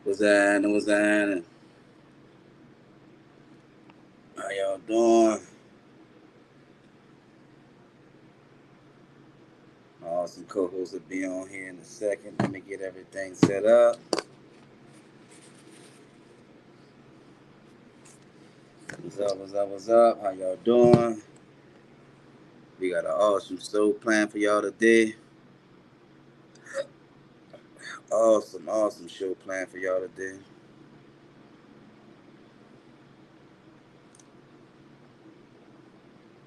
What's that? What's that? How y'all doing? Awesome co-host will be on here in a second. Let me get everything set up. What's up? What's up? What's up? How y'all doing? We got an awesome show planned for y'all today. Awesome show planned for y'all today.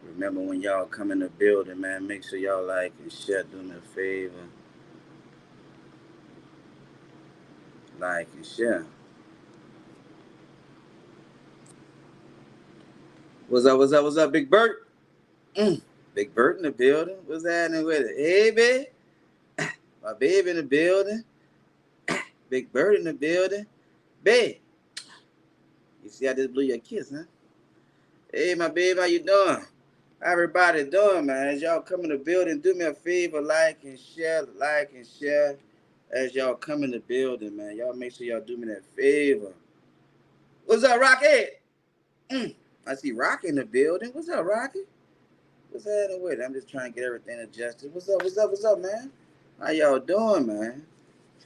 Remember when y'all come in the building, man, make sure y'all like and share. Do me a favor. Like and share. What's up? What's up? What's up, Big Bert? Big Bert in the building. What's happening with it? Hey, baby. My baby in the building. Big Bird in the building. Babe. You see I just blew your kiss, huh? Hey, my baby, how you doing? How everybody doing, man? As y'all come in the building, do me a favor, like and share. As y'all come in the building, man. Y'all make sure y'all do me that favor. What's up, Rocky? I see Rocky in the building. What's up, Rocky? What's happening with it? I'm just trying to get everything adjusted. What's up? What's up? What's up, man? How y'all doing, man?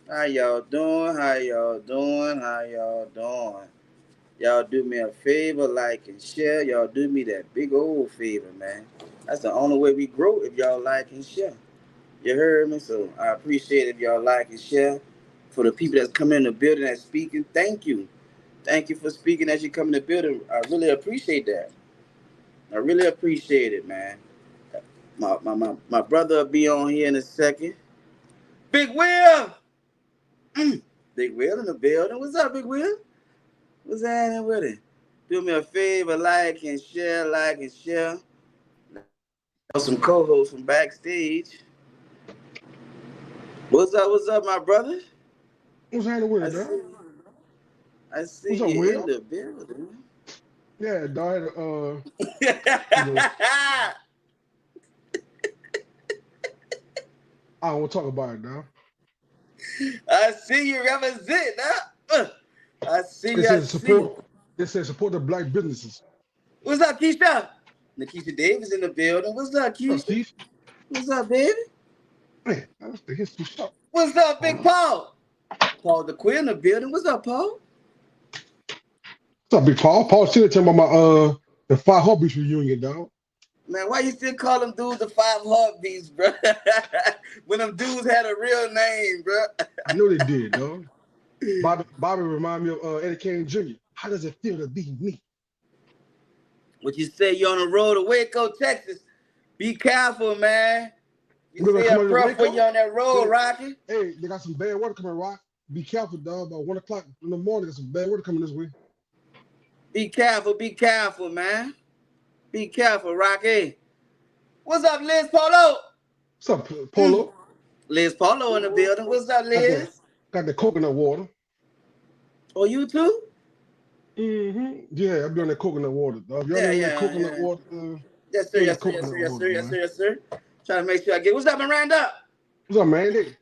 How y'all doing? How y'all doing? How y'all doing? Y'all do me a favor, like and share. Y'all do me that big old favor, man. That's the only way we grow if y'all like and share. You heard me? So I appreciate if y'all like and share. For the people that's coming in the building and speaking, thank you. Thank you for speaking as you come in the building. I really appreciate that. I really appreciate it, man. My brother will be on here in a second. Big Will! Big Will in the building. What's up, Big Will? What's happening with it? Do me a favor, like and share, like and share. Some co-hosts from backstage. What's up, my brother? What's happening with it, dog? I see What's up, you in Will? the building. Yeah, dog. You know, I don't want to talk about it, dog. I see you represent, huh? I see It you, I says see you. support. It says support the black businesses. What's up, Keisha? Nikisha Davis in the building. What's up, What's up, Keisha? Keith? What's up, baby? Man, that's the history shop. What's up, Big Paul? Paul the Queer in the building. What's up, Paul? What's up, Big Paul? Paul said tell me about my the Five Heartbeats reunion, dog. Man, why you still call them dudes the Five Heartbeats, bro? When them dudes had a real name, bro. I know they did, dog. Bobby remind me of Eddie Kane Jr. How does it feel to be me? What you say? You on the road to Waco, Texas? Be careful, man. You We're gonna say come a out of prayer for Waco. you on that road, Hey, Rocky. hey, they got some bad weather coming, Rock. Be careful, dog. About 1 o'clock in the morning, there's some bad weather coming this way. Be careful, man. Be careful, Rocky. What's up, Liz Polo? What's up, Mm. Polo? Liz Polo in the building. What's up, Got the Liz? got the coconut water. Oh, you too? Yeah, I'll be on that coconut water, dog. If y'all Yeah, ain't on that yeah, coconut yeah. water, Yes, sir, be on that yes, sir, yes, sir, coconut yes, water, sir, yes, sir, man. yes, sir. Trying to make sure I get. What's up, Miranda? What's up, man?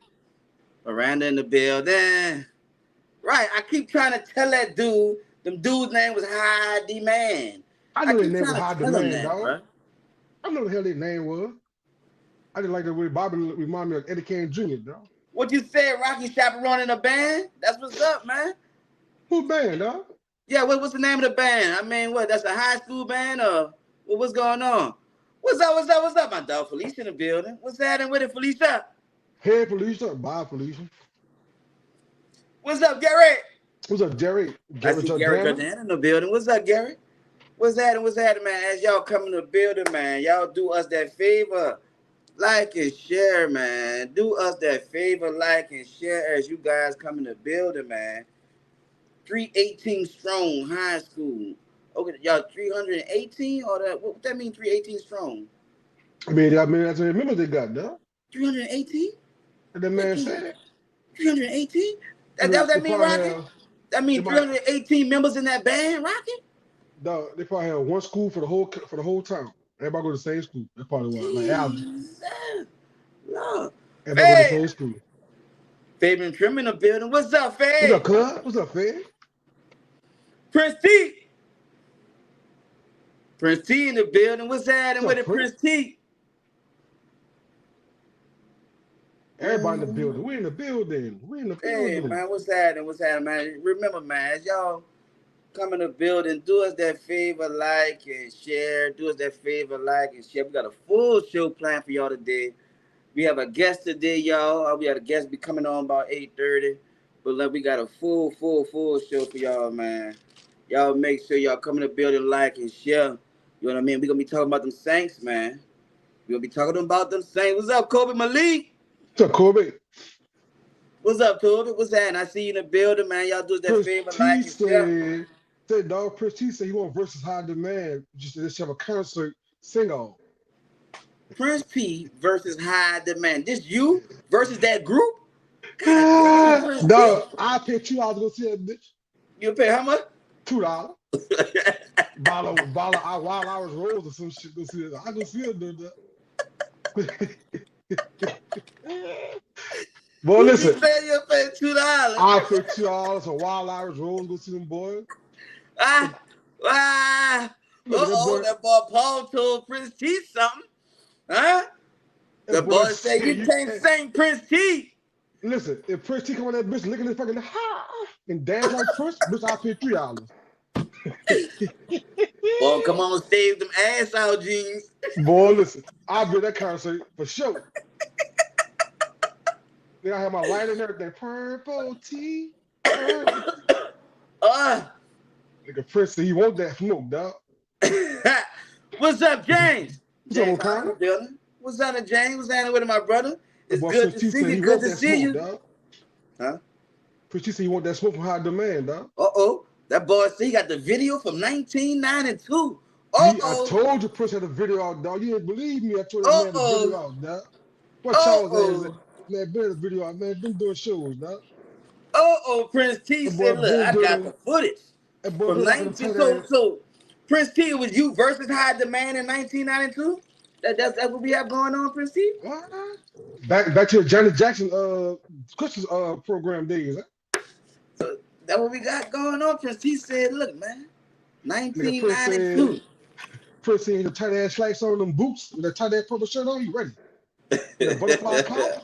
Miranda in the building. Right, I keep trying to tell that dude, them dude's name was High Demand. I I knew their keep name trying was to High tell him Demand, that, dog. bro. I know the hell their name was. I just like the way Bobby remind me of Eddie Kane Jr., dog. What you said, Rocky Chaperone in a band? That's what's up, man. Who band, dog? Yeah, what's the name of the band? I mean, what? That's a high school band, or what's going on? What's up, my dog? Felicia in the building. What's happening with it, Felicia? Hey, Felicia. Bye, Felicia. What's up, Gary? What's up, Jerry? I Jerry see Gary Jordana? Jordan in the building. What's up, Gary? What's happening, man? As y'all come in the building, man, y'all do us that favor. Like and share, man. Do us that favor, like and share as you guys come in the building, man. 318 strong high school. Okay, y'all 318 or that what that mean 318 strong? I said, remember they got, dog. 318? And that man said it. 318? You That know, what they that mean, probably Rocky? have, That they mean might, 318 members in that band, Rocky? dog, they probably have one school for the whole town. Everybody go to the same school. That's probably why. Like Alvin. Jesus. Lord. Everybody go to the Fave. same school. Fabian Trim in the building. What's up, What's up, Fab? cuz? What's up, Fed? Prince T. Prince T in the building. What's What's happening with up, it, Prince? Prince T? Everybody in the building. We in the building. We in the Hey, building. man, what's happening? What's happening, man? Remember, man, as y'all come in the building, do us that favor, like and share. Do us that favor, like and share. We got a full show planned for y'all today. We have a guest today, y'all. We had a guest be coming on about 8:30. But look, we got a full show for y'all, man. Y'all make sure y'all come in the building, like and share. You know what I mean? We're gonna be talking about them Saints, man. We're gonna be talking about them Saints. What's up, Kobe Malik? What's up, Kobe? What's up, Kobe? What's that? I see you in the building, man. Y'all do us that Prince favor, T like and share. said, dog, Prince T said he want versus high demand. Just have a concert sing off. Prince P versus High Demand. This you versus that group? God damn, Prince P. Dog, I paid $2 to go see that bitch. You pay how much? $2. Bottle of Wild Hours Rolls or some shit. Go see it. I go see it, dude. Boy, What you listen. say you pay $2? I paid $2 for Wild Hours Rolls. Go see them boys. Ah, ah. Look at that boy. That boy Paul told Prince T something. Huh? The That boy boy said said, you can't sing Prince T. listen, if Prince T come on that bitch licking his fucking and dance like Prince, bitch, I pay $3. Boy, come on stage them ass out jeans. Boy, listen, I'll be at that concert for sure. Then I have my lighter and everything. Purple tea. Purple. Nigga Prince said he want that smoke, dog. What's up, James? What's up, James, how in the O'Connor? building? What's up, James? What's happening with my brother? That It's boy good Prince to T see said you. he Good want to that see smoke, you. dog. Huh? Prince T said he want that smoke from high demand, dog. Uh-oh. That boy said he got the video from 1992. I Uh-oh. told you Prince had a video out, dog. You didn't believe me. I told that man the video Uh-oh. out, dog. What y'all was at? Uh-oh. Man, been the video out, man. Been doing shows, dog. Uh-oh. Prince T That boy said, look, been I got the doing footage that boy from been rocking them 19. tight So, ass. so Prince T, it was you versus High Demand in 1992? That's what we have going on, Prince T? What? Back to the Janet Jackson Christmas program days. Huh? So that's what we got going on. Prince T said, look, man, Nigga 1992. Prince said the tight ass slacks on them boots with that tight ass purple shirt on, you ready? With that butterfly collar?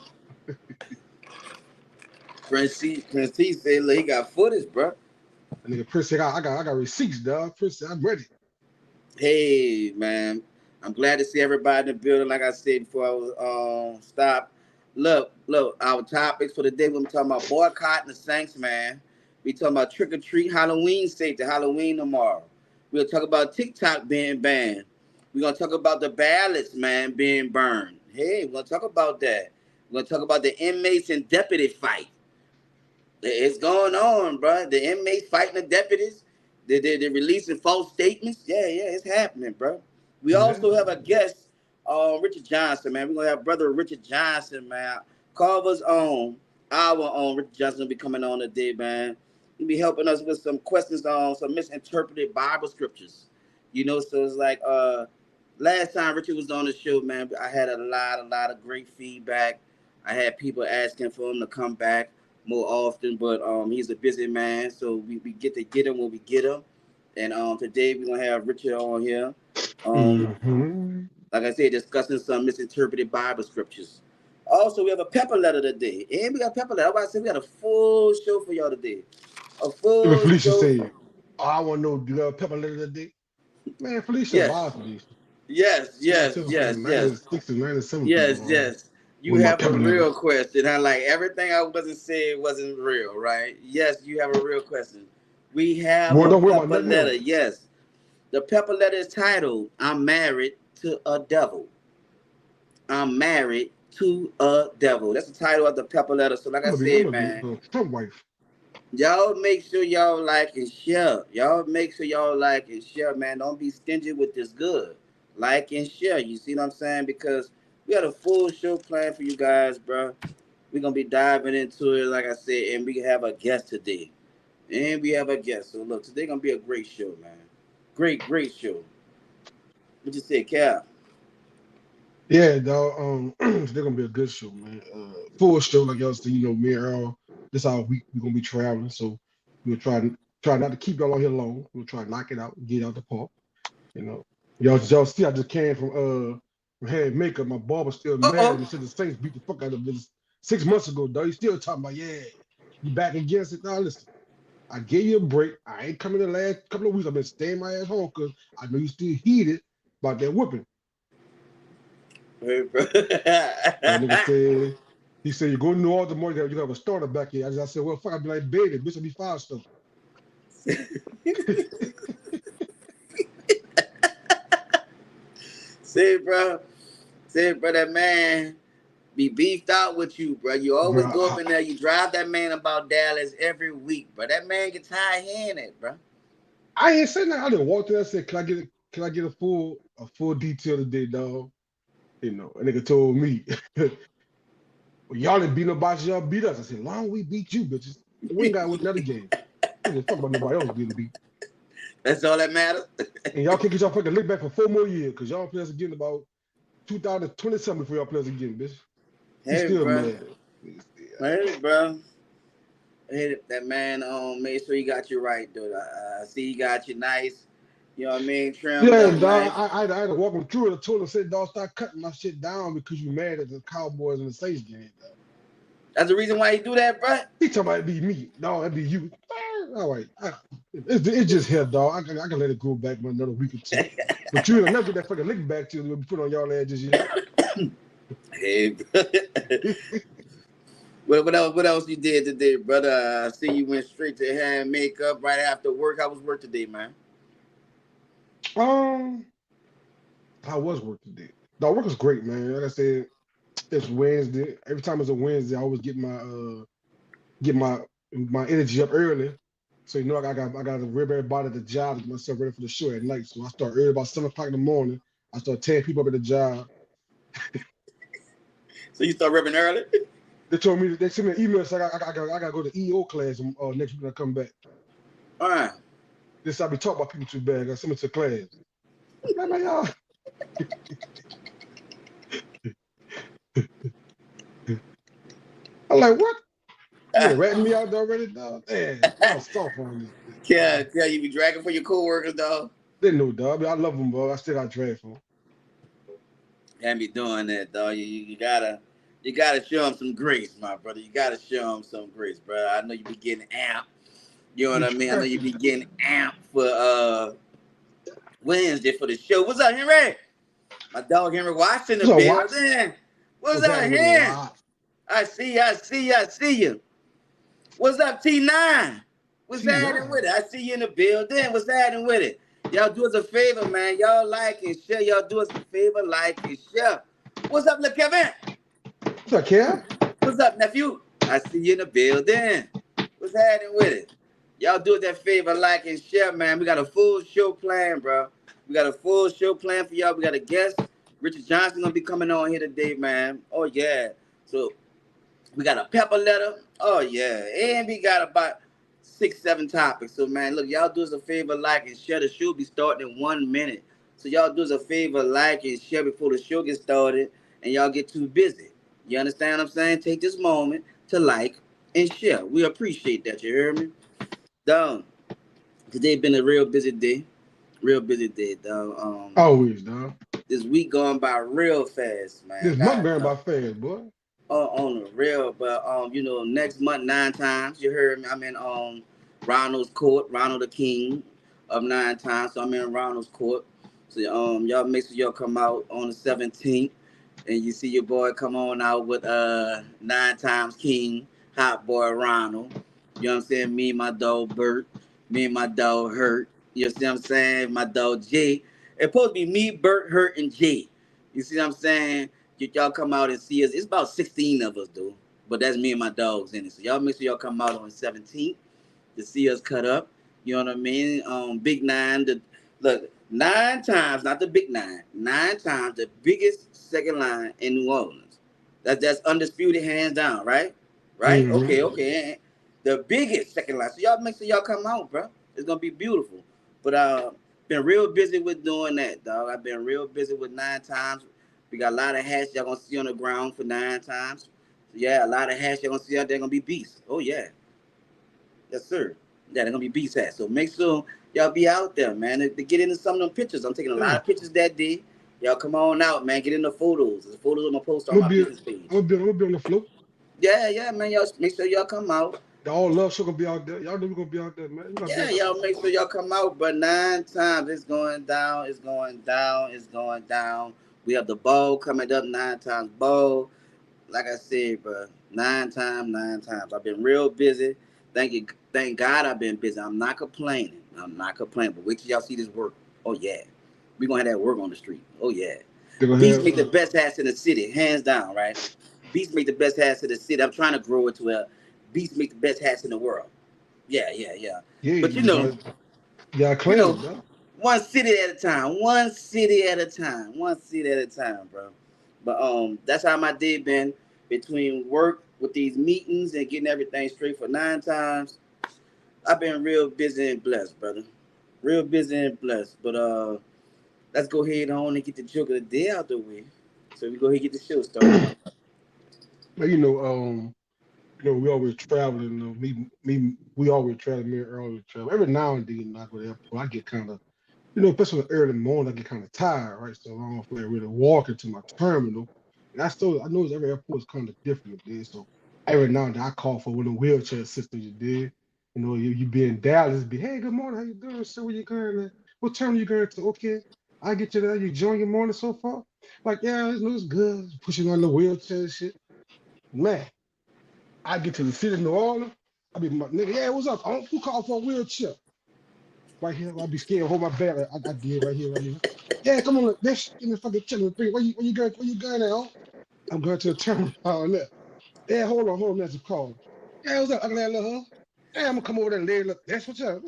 Prince T said, look, he got footage, bro. And nigga Prince said, I got receipts, dog. Prince said, I'm ready. Hey, man, I'm glad to see everybody in the building. Like I said before I was stop. Look, our topics for the day, we're talking about boycotting the Saints, man. We talking about trick or treat Halloween safety, Halloween tomorrow. We'll talk about TikTok being banned. We're gonna talk about the ballots, man, being burned. Hey, we're gonna talk about that. We're gonna talk about the inmates and deputy fight. It's going on, bro. The inmates fighting the deputies. They're releasing false statements. Yeah, it's happening, bro. We Yeah. also have a guest, Richard Johnson, man. We're going to have brother Richard Johnson, man. Carver's own, our own Richard Johnson will be coming on today, man. He'll be helping us with some questions on some misinterpreted Bible scriptures. You know, so it's like last time Richard was on the show, man, I had a lot of great feedback. I had people asking for him to come back more often, but he's a busy man, so we get to get him when we get him. And today we're gonna have Richard on here. Mm-hmm. Like I said, discussing some misinterpreted Bible scriptures. Also, we have a pepper letter today, and we got pepper letter. I said we got a full show for y'all today. A Even full Felicia show. said, oh, I want to know, do you love pepper later today? Man, Felicia Yes, live, Felicia. yes, She got yes, till yes, fucking yes, 96 or 97 yes, people yes. You with my have a pepper letter. real question. I like everything I wasn't saying wasn't real, right? Yes, you have a real question. We have Boy, a don't worry about pepper nothing letter. else. Yes. The pepper letter is titled, I'm married to a devil. I'm married to a devil. That's the title of the pepper letter. So like I I'm said, gonna be man, Trump wife. y'all make sure y'all like and share. Y'all make sure y'all like and share, man. Don't be stingy with this good. Like and share. You see what I'm saying? Because we got a full show planned for you guys, bro. We're gonna be diving into it, like I said, and we have a guest today. And we have a guest. So look, today gonna be a great show, man. Great show. What you say, Cal? Yeah, dog. They're gonna be a good show, man. Full show, like y'all see, me and Earl. This our week we're gonna be traveling, so we'll try not to keep y'all on here long. We'll try to knock it out, get out the park. You know, y'all see, I just came from hair and makeup. My barber still mad at Uh-oh. me. Said the Saints beat the fuck out of this 6 months ago, dog. He still talking about, yeah, you back again. I said, nah, listen, I gave you a break. I ain't coming the last couple of weeks. I've been staying my ass home because I know you still heated about that whooping. Hey, bro. That nigga said, he said, you go to New Orleans tomorrow, you have a starter back here. I said, well, fuck, I'd be like, baby, bitch, I'll be five stuff. Say, bro. Say, bro, that man be beefed out with you, bro. You always Bro, go up in there. You drive that man about Dallas every week, bro. That man get tired hearing it, bro. I ain't saying that. I didn't walk there. I said, can I get a full detail today, dog? A nigga told me, well, y'all didn't beat nobody, y'all beat us. I said, long we beat you, bitches. We ain't got to win another game. I just fuck about nobody else getting beat. That's all that matters. And y'all can't get y'all fucking lick back for 4 more years, because y'all play us again about 2027 before y'all play us again, bitch. He's Hey, still bro. mad. Hey, bro. Hey, that man made sure he got you right, dude. I see he got you nice. You know what I mean? Trimmed Yeah, up dog. nice. I had to walk him through it. I told him, said, dog, start cutting my shit down because you mad at the Cowboys and the Saints game, dog. That's the reason why he do that, bro. He talking about it be me. No, it'd be you. All right. It's just here, dog. I can let it go back for another week or two. But you ain't never get that fucking lick back to we put on y'all ass just yet. Hey, bro. What else you did today, brother? I see you went straight to hair and makeup right after work. How was work today, man? um, I was work today. The work was great, man. Like I said, it's Wednesday. Every time it's a Wednesday, I always get my energy up early. So I got to rib everybody at the job to get myself ready for the show at night. So I start early about 7 o'clock in the morning. I start tearing people up at the job. So you start ripping early? They sent me an email saying I got to go to EO class next week when I come back. All right. This I be talking about people too bad. I got sent me to class. Man, y'all. I'm like, what? You been ratting me out already, dog? Man, y'all soft on this bitch, Yeah, dog. yeah, you be dragging for your coworkers, dog. They know, dog. I love them, bro. I still got drag for them. Can't be doing that, dog. You gotta show them some grace, my brother. You gotta show them some grace, bro. I know you be getting amped. You know what I mean? I know you be getting amped for Wednesday for the show. What's up, Henry? My dog Henry Watts in the What's up, Watts? building. What's What's up, happening with it, Hen? Watts? I see you, I see you, I see you. What's up, T9? What's happening T9. with it? I see you in the building. What's happening with it? Y'all do us a favor, man. Y'all like and share. Y'all do us a favor, like and share. What's up, little Kevin? What's up, Kev? What's up, nephew? I see you in the building. What's happening with it? Y'all do us that favor, like and share, man. We got a full show plan, bro. We got a full show plan for y'all. We got a guest. Richard Johnson gonna be coming on here today, man. Oh yeah. So we got a pepper letter. Oh yeah, and we got about 6, 7 topics. So man, look, y'all do us a favor, like and share. The show be starting in 1 minute. So y'all do us a favor, like and share before the show gets started, and y'all get too busy. You understand what I'm saying? Take this moment to like and share. We appreciate that. You hear me? Dog. Today been a real busy day, dog. Always, dog. This week going by real fast, man. This month God, going by fast, boy. on the real, but next month 9 times. You heard me. I'm in Ronald's court, Ronald the King of 9 times. So I'm in Ronald's court. So y'all make sure y'all come out on the 17th, and you see your boy come on out with 9 times King, Hot Boy Ronald. You know what I'm saying? Me and my dog Bert, me and my dog Hurt. You see what I'm saying? My dog Jay. It's supposed to be me, Bert, Hurt, and Jay. You see what I'm saying? Y'all come out and see us. It's about 16 of us, though. But that's me and my dogs in it. So y'all make sure y'all come out on the 17th to see us cut up. You know what I mean? Big Nine. Look, 9 times, not the big nine. 9 times the biggest second line in New Orleans. That's undisputed, hands down, right? Right? Mm-hmm. Okay. The biggest second line. So y'all make sure y'all come out, bro. It's gonna be beautiful. But been real busy with doing that, dog. I've been real busy with 9 times. We got a lot of hats y'all gonna see on the ground for 9 times. So yeah, a lot of hats y'all gonna see out there gonna be beasts. Oh yeah, yes sir. Yeah, they're gonna be beast hats. So make sure y'all be out there, man, to get into some of them pictures. I'm taking a lot Yeah. of pictures that day. Y'all come on out, man. Get in the photos. The photos I'm gonna post I'm on gonna my be business page. I'm gonna be on the float. Yeah, yeah, man. Y'all make sure y'all come out. The All Love show gonna be out there. Y'all know we're gonna be out there, man. We gotta be Yeah, out there. y'all make sure y'all come out. But 9 times it's going down, it's going down, it's going down. We have the bowl coming up 9 times bowl. Like I said, bro, 9 times, 9 times. I've been real busy. Thank you, thank God I've been busy. I'm not complaining. I'm not complaining. But wait till y'all see this work. Oh yeah, we gonna have that work on the street. Oh yeah, They're gonna Beast have make the best hats in the city, hands down. Right? Beast make the best hats in the city. I'm trying to grow it to a Beast make the best hats in the world. Yeah, yeah, yeah. yeah, But you gotta you claim know, them, man. one city at a time, one city at a time, one city at a time, bro. But that's how my day been between work with these meetings and getting everything straight for 9 times. I've been real busy and blessed, brother. Real busy and blessed. But let's go ahead on and get the joke of the day out the way. So we go ahead and get the show started. But we always traveling. We always travel. Me and Earl always travel. Every now and then, I go to the airport. I get kind of, especially in the early morning, I get kind of tired, right? So I don't feel like really walking to my terminal. And I know every airport is kind of different, dude. So every now and then, I call for one of the wheelchair assistants you did. You be in Dallas, be, hey, good morning, how you doing? So where you going? What terminal you going to? Okay, I get you there. You enjoying your morning so far? Like, yeah, it's good. Pushing on the wheelchair and shit. Man, I get to the city of New Orleans. I be my nigga, yeah, what's up? Who called for a wheelchair? Right here. I be scared, hold my bag. Like, I did right here, right here. Yeah, come on, bitch. Give me fucking chilling. Where you going now? I'm going to the terminal. Oh, look. Yeah, hold on, that's a call. Yeah, what's up? Ugly ass little hoe. Yeah, I'm gonna come over there and lay look. That's what's up.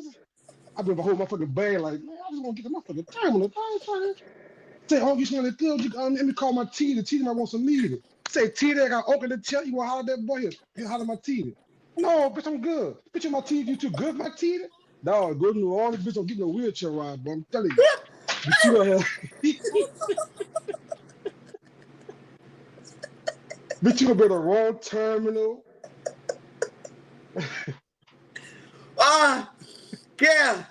I've been holding my fucking bag like, man, I just want to get to my fucking terminal. I ain't trying to say, oh, you smell it good. Let me call my T. The T might want some meat. Say, T, I got open the tell you want to holler at that boy here. You holler my T. No, bitch, I'm good. Bitch, my teeth, you too good for my teeth? No, go to New Orleans, bitch, don't get no wheelchair ride, but I'm telling you. Bitch, you don't have, bitch, you gonna be in the wrong terminal. Ah, yeah.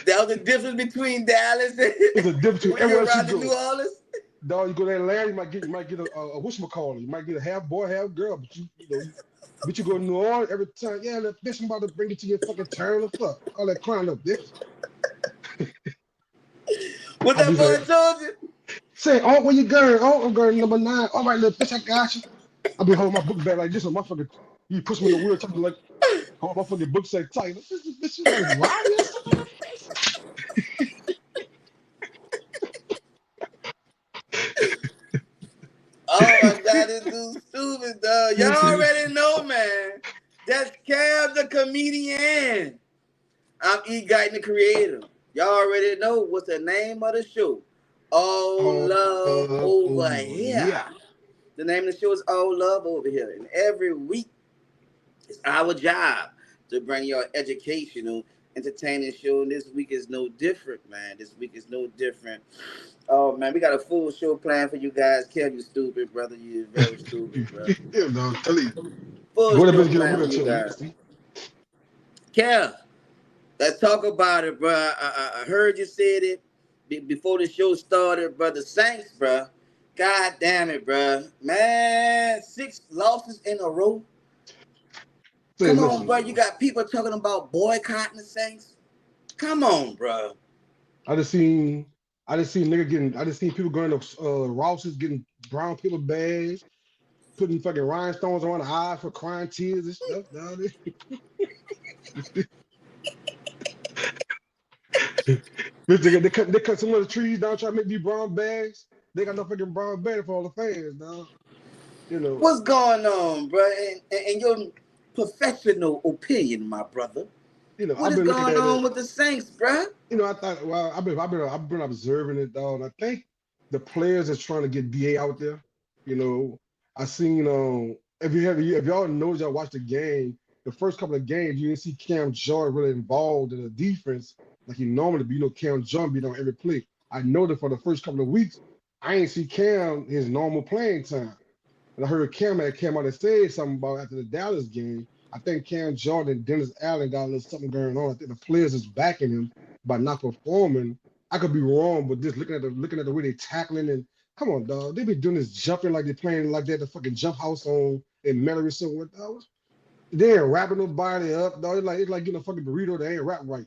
That was the difference between Dallas and It's a difference between when you're everywhere else you around the New go. Orleans. Dog, you go there, Larry, you might get a whatchamacallit. You might get a half boy, half girl, but bitch, you go to New Orleans every time. Yeah, that bitch, I'm about to bring it to your fucking terminal. Fuck all that crying up, bitch. What I that be boy like, told you? say, oh, where you going? Oh, I'm going number 9. All right, little bitch, I got you. I be holding my book bag like this on my fucking. You push me in the wheelchair, I be like, hold my fucking book say tight. Like, bitch, you like Robbie or something? Oh my God, this dude's stupid, dog. Y'all already know, man. That's Cab the comedian. I'm E. Guyton the creator. Y'all already know what's the name of the show. All Oh, Love Over over Here. yeah. The name of the show is All Love Over Here. And every week, it's our job to bring you an educational, entertaining show. And this week is no different, man. This week is no different. Oh man, we got a full show planned for you guys. Kev, you stupid, brother. You very stupid, bro. Yeah, no, tell you. Full Go to show bitch, get a planned for you wheelchair, man. guys. See? Kev, let's talk about it, bro. I heard you said it before the show started, bro. The Saints, bro. God damn it, bro. Man, 6 losses in a row. Say, Come on, listen, bro. You man. got people talking about boycotting the Saints. Come on, bro. I just seen I just seen people going to Ross's getting brown paper bags, putting fucking rhinestones around the eyes for crying tears and stuff down there. Bitch, they cut some of the trees down trying to make these brown bags. They got no fucking brown bag for all the fans, dog. You know, What's going on, bro? In your professional opinion, my brother, what I've is been looking going at on it. with the Saints, bro? I thought, well, I've been observing it, dog. And I think the players is trying to get DA out there. You know, I seen if y'all know y'all watched the game, the first couple of games, you didn't see Cam Jordan really involved in the defense like he normally be. Cam Jordan beat on every play. I know that for the first couple of weeks, I ain't see Cam his normal playing time. And I heard Cam had came out and said something about after the Dallas game. I think Cam Jordan and Dennis Allen got a little something going on. I think the players is backing him by not performing. I could be wrong, but just looking at the way they tackling and come on, dog. They be doing this jumping like they're playing like they're the fucking jump house on in Mellery somewhere. Dog. They ain't wrapping nobody up, dog. It's like getting a fucking burrito that ain't wrapped right.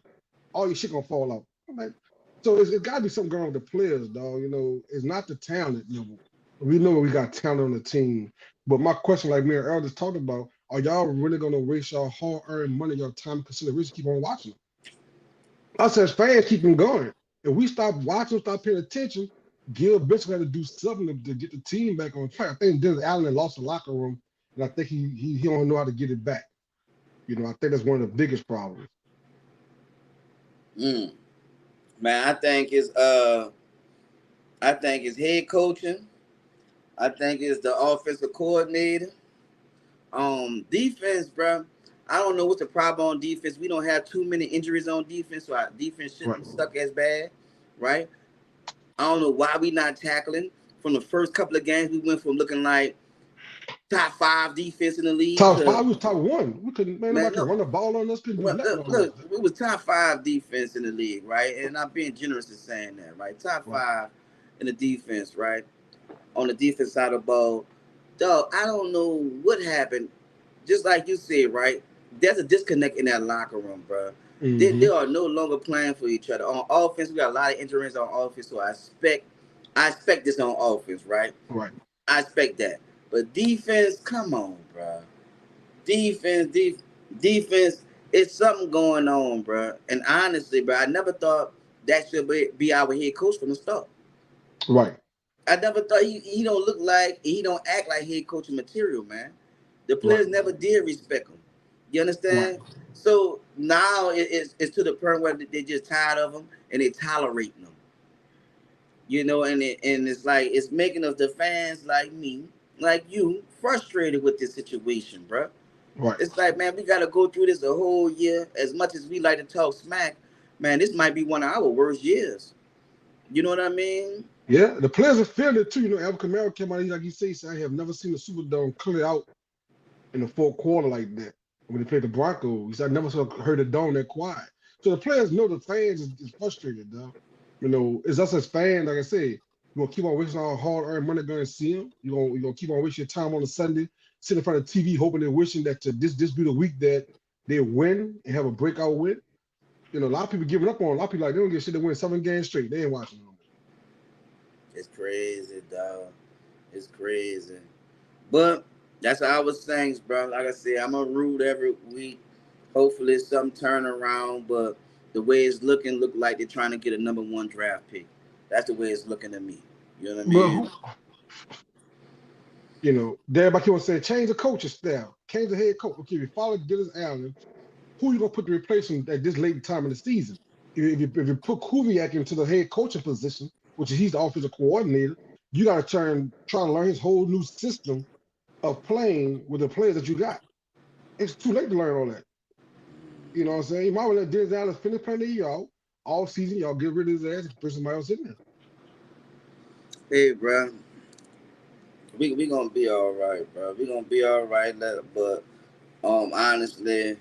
All your shit gonna fall out. I'm like, so it's gotta be something going on with the players, dog. You know, it's not the talent level. We know we got talent on the team. But my question, like me and Earl just talked about, are y'all really gonna waste your hard-earned money, your time, and consideration, keep on watching? Us as fans keep them going. If we stop watching, stop paying attention, Gil Bishop had to do something to get the team back on track. I think Dennis Allen had lost the locker room, and I think he don't know how to get it back. You know, I think that's one of the biggest problems. Man, I think it's head coaching. I think it's the offensive coordinator. Defense, bro. I don't know what's the problem on defense. We don't have too many injuries on defense, so our defense shouldn't suck as bad, right? I don't know why we not tackling. From the first couple of games, we went from looking like top 5 defense in the league. Top 5 was top 1. We couldn't, nobody could run the ball on us. Couldn't do nothing. Look, we was top 5 defense in the league, right? And I'm being generous in saying that, right? Top 5 in the defense, right? On the defense side of the ball. Dog, I don't know what happened. Just like you said, right? There's a disconnect in that locker room, bro. Mm-hmm. They are no longer playing for each other. On offense, we got a lot of injuries on offense, so I expect this on offense, right? Right. I expect that. But defense, come on, bro. Defense, it's something going on, bro. And honestly, bro, I never thought that should be our head coach from the start. Right. I never thought he don't look like, he don't act like head coaching material, man. The players never did respect him. You understand? Right. So now it's to the point where they're just tired of him and they tolerate them. You know, and it's like, it's making us, the fans like me, like you, frustrated with this situation, bro. Right. It's like, man, we got to go through this a whole year. As much as we like to talk smack, man, this might be one of our worst years. You know what I mean? Yeah, the players are feeling it too. You know, Alvin Kamara came out, like he said, I have never seen the Superdome clear out in the fourth quarter like that. When they played the Broncos, he said, I never heard the dome that quiet. So the players know the fans is frustrated, dog. You know, it's us as fans, like I said, you're going to keep on wasting our hard-earned money going to see them. You're going to keep on wasting your time on a Sunday, sitting in front of TV, hoping and wishing that this be the week that they win and have a breakout win. You know, a lot of people giving up on it. A lot of people like, they don't get shit to win 7 games straight. They ain't watching them. It's crazy, dog. It's crazy. But that's how I was saying, bro. Like I said, I'm going to root every week. Hopefully some turn around, but the way it's looking, look like they're trying to get a number 1 draft pick. That's the way it's looking to me. You know what I mean? You know, everybody keep on saying, change the coaching staff. Change the head coach. Okay, if you follow Dennis Allen, who are you going to put to replace him at this late time in the season? If you put Kubiak into the head coaching position, which is he's the offensive coordinator, you got to try to learn his whole new system of playing with the players that you got. It's too late to learn all that. You know what I'm saying? You might want to let Dennis Allen finish playing the year out. All season, y'all get rid of his ass and put somebody else in there. Hey, bro. We going to be all right, bro. We going to be all right. But honestly,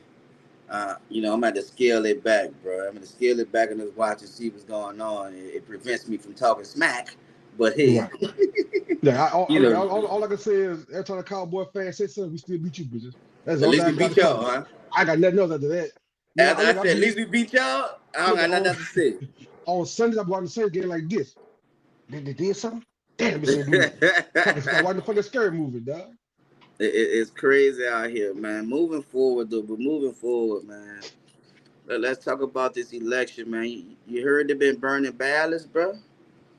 you know, I'm going to scale it back, bro. I'm going to scale it back and just watch and see what's going on. It prevents me from talking smack. But hey. Right. Yeah, all I can say is every time a Cowboy fan says something, we still beat you, bitches. That's at least we beat y'all, huh? I got nothing else after that. After I said, at least we beat y'all, I don't got nothing else to say. On Sundays, I'm watching the same game like this. They did something? Damn, it's start watching the fucking scary movie, dog. It's crazy out here, man. Moving forward, man. Let's talk about this election, man. You heard they've been burning ballots, bro?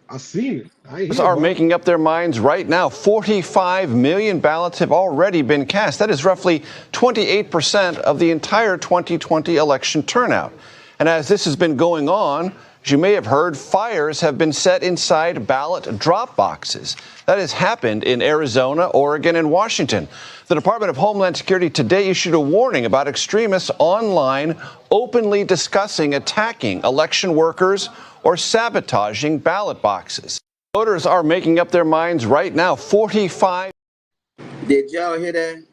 I seen it. Are making up their minds right now. 45 million ballots have already been cast. That is roughly 28% of the entire 2020 election turnout. And as this has been going on, as you may have heard, fires have been set inside ballot drop boxes. That has happened in Arizona, Oregon, and Washington. The Department of Homeland Security today issued a warning about extremists online openly discussing attacking election workers or sabotaging ballot boxes. Voters are making up their minds right now. 45. Did y'all hear that?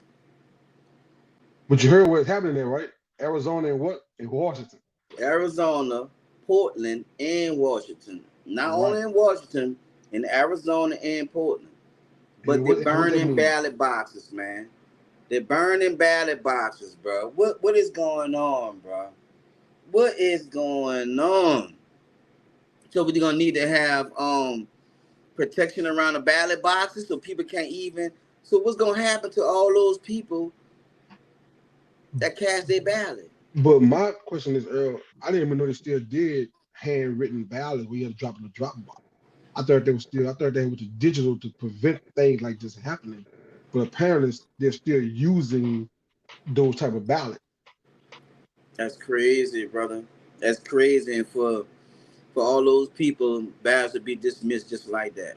But you heard what's happening there, right? Arizona and what? And Washington. Arizona, Portland, and Washington. Not Right. only in Washington, in Arizona and Portland. But And they're what that burning mean? ballot boxes, man. They're burning ballot boxes, bro. What is going on, bro? What is going on? So we're gonna need to have protection around the ballot boxes so people can't even. So what's gonna happen to all those people that cast their ballot? But my question is, Earl, I didn't even know they still did handwritten ballots where you had to drop in the drop box. I thought they went to digital to prevent things like this happening. But apparently they're still using those type of ballots. That's crazy, brother. That's crazy, and for all those people, ballots to be dismissed just like that,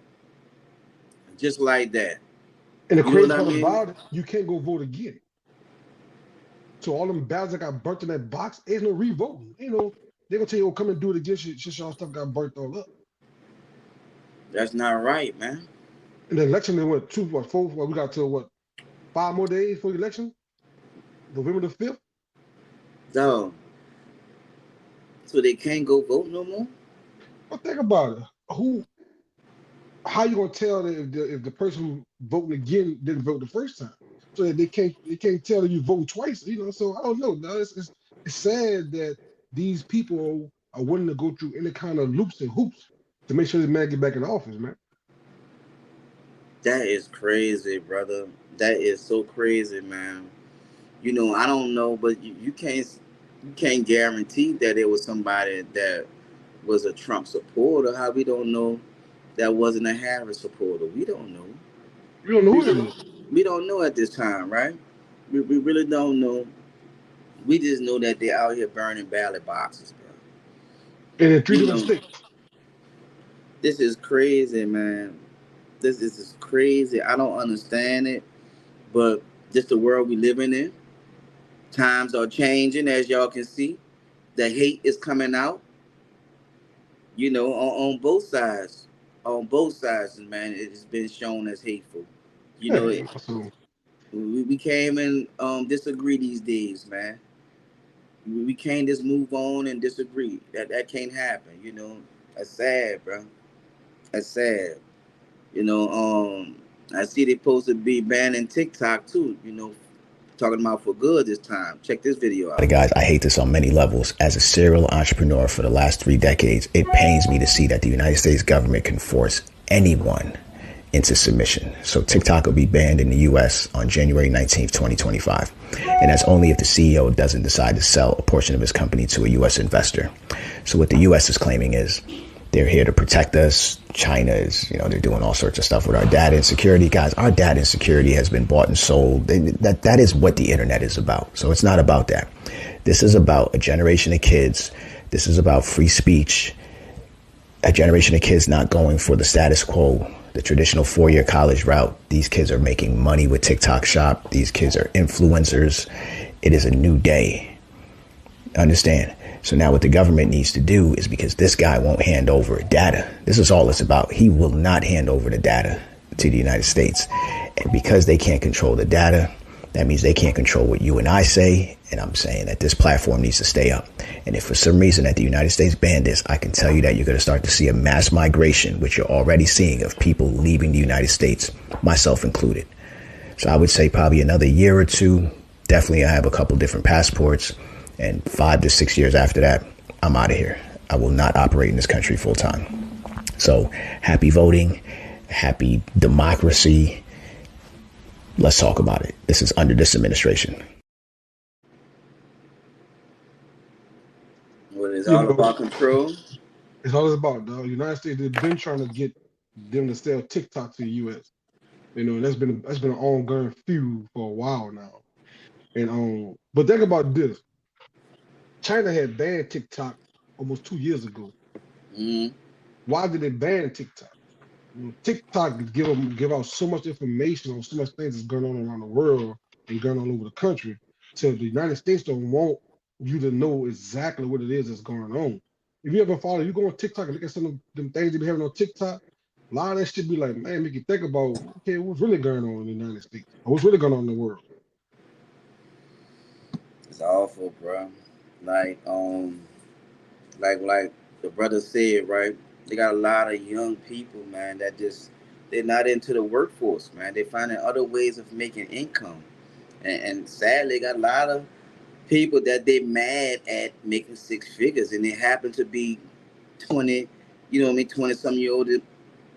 just like that. And the You know crazy what I part mean? about it, you can't go vote again. So all them ballots that got burnt in that box, ain't no revoting. You know, they're gonna tell you, oh, come and do it again, since y'all stuff got burnt all up. That's not right, man. And the election, they went four, we got to what, 5 more days for the election? November the 5th? So, so they can't go vote no more. But think about it. How you gonna tell that if the person who voting again didn't vote the first time? So that they can't tell if you vote twice, you know. So I don't know. No, it's sad that these people are willing to go through any kind of loops and hoops to make sure this man get back in office, man. That is crazy, brother. That is so crazy, man. You know, I don't know, but you can't guarantee that it was somebody that was a Trump supporter. How we don't know that wasn't a Harris supporter? We don't know. We don't know We who that really, is. we don't know at this time, right? We really don't know. We just know that they're out here burning ballot boxes, bro. And in three You different know, states. this is crazy, man. This is just crazy. I don't understand it, but just the world we living in. Times are changing, as y'all can see. The hate is coming out, on both sides. On both sides, man, it has been shown as hateful. You know, Yeah. it, So we can't even disagree these days, man. We can't just move on and disagree. That can't happen. That's sad, bro. That's sad. I see they supposed to be banning TikTok too. Talking about for good this time. Check this video out. Guys, I hate this on many levels. As a serial entrepreneur for the last 3 decades, it pains me to see that the United States government can force anyone into submission. So TikTok will be banned in the U.S. on January 19th, 2025. And that's only if the CEO doesn't decide to sell a portion of his company to a U.S. investor. So what the U.S. is claiming is they're here to protect us. China is, they're doing all sorts of stuff with our data and security. Guys, our data and security has been bought and sold. That is what the internet is about. So it's not about that. This is about a generation of kids. This is about free speech. A generation of kids not going for the status quo, the traditional 4-year college route. These kids are making money with TikTok Shop. These kids are influencers. It is a new day. Understand? So now what the government needs to do is, because this guy won't hand over data. This is all it's about. He will not hand over the data to the United States. And because they can't control the data, that means they can't control what you and I say. And I'm saying that this platform needs to stay up. And if for some reason that the United States banned this, I can tell you that you're going to start to see a mass migration, which you're already seeing, of people leaving the United States, myself included. So I would say probably another year or two. Definitely I have a couple different passports. And 5 to 6 years after that, I'm out of here. I will not operate in this country full time. So happy voting, happy democracy. Let's talk about it. This is under this administration. Well, it's all about control. it's all it's about, dog. United States, they've been trying to get them to sell TikTok to the U.S. And that's been an ongoing feud for a while now. And but think about this. China had banned TikTok almost 2 years ago. Mm-hmm. Why did they ban TikTok? TikTok give out so much information on so much things that's going on around the world and going on over the country. So the United States don't want you to know exactly what it is that's going on. if you ever follow, you go on TikTok and look at some of them things they be having on TikTok. A lot of that shit be like, man, make you think about, okay, what's really going on in the United States? Or what's really going on in the world? It's awful, bro. Like like the brother said, right? They got a lot of young people, man, that just they're not into the workforce, man. They're finding other ways of making income, and sadly, got a lot of people that they mad at making six figures, and they happen to be 20, you know what I mean, 20-some-year-old.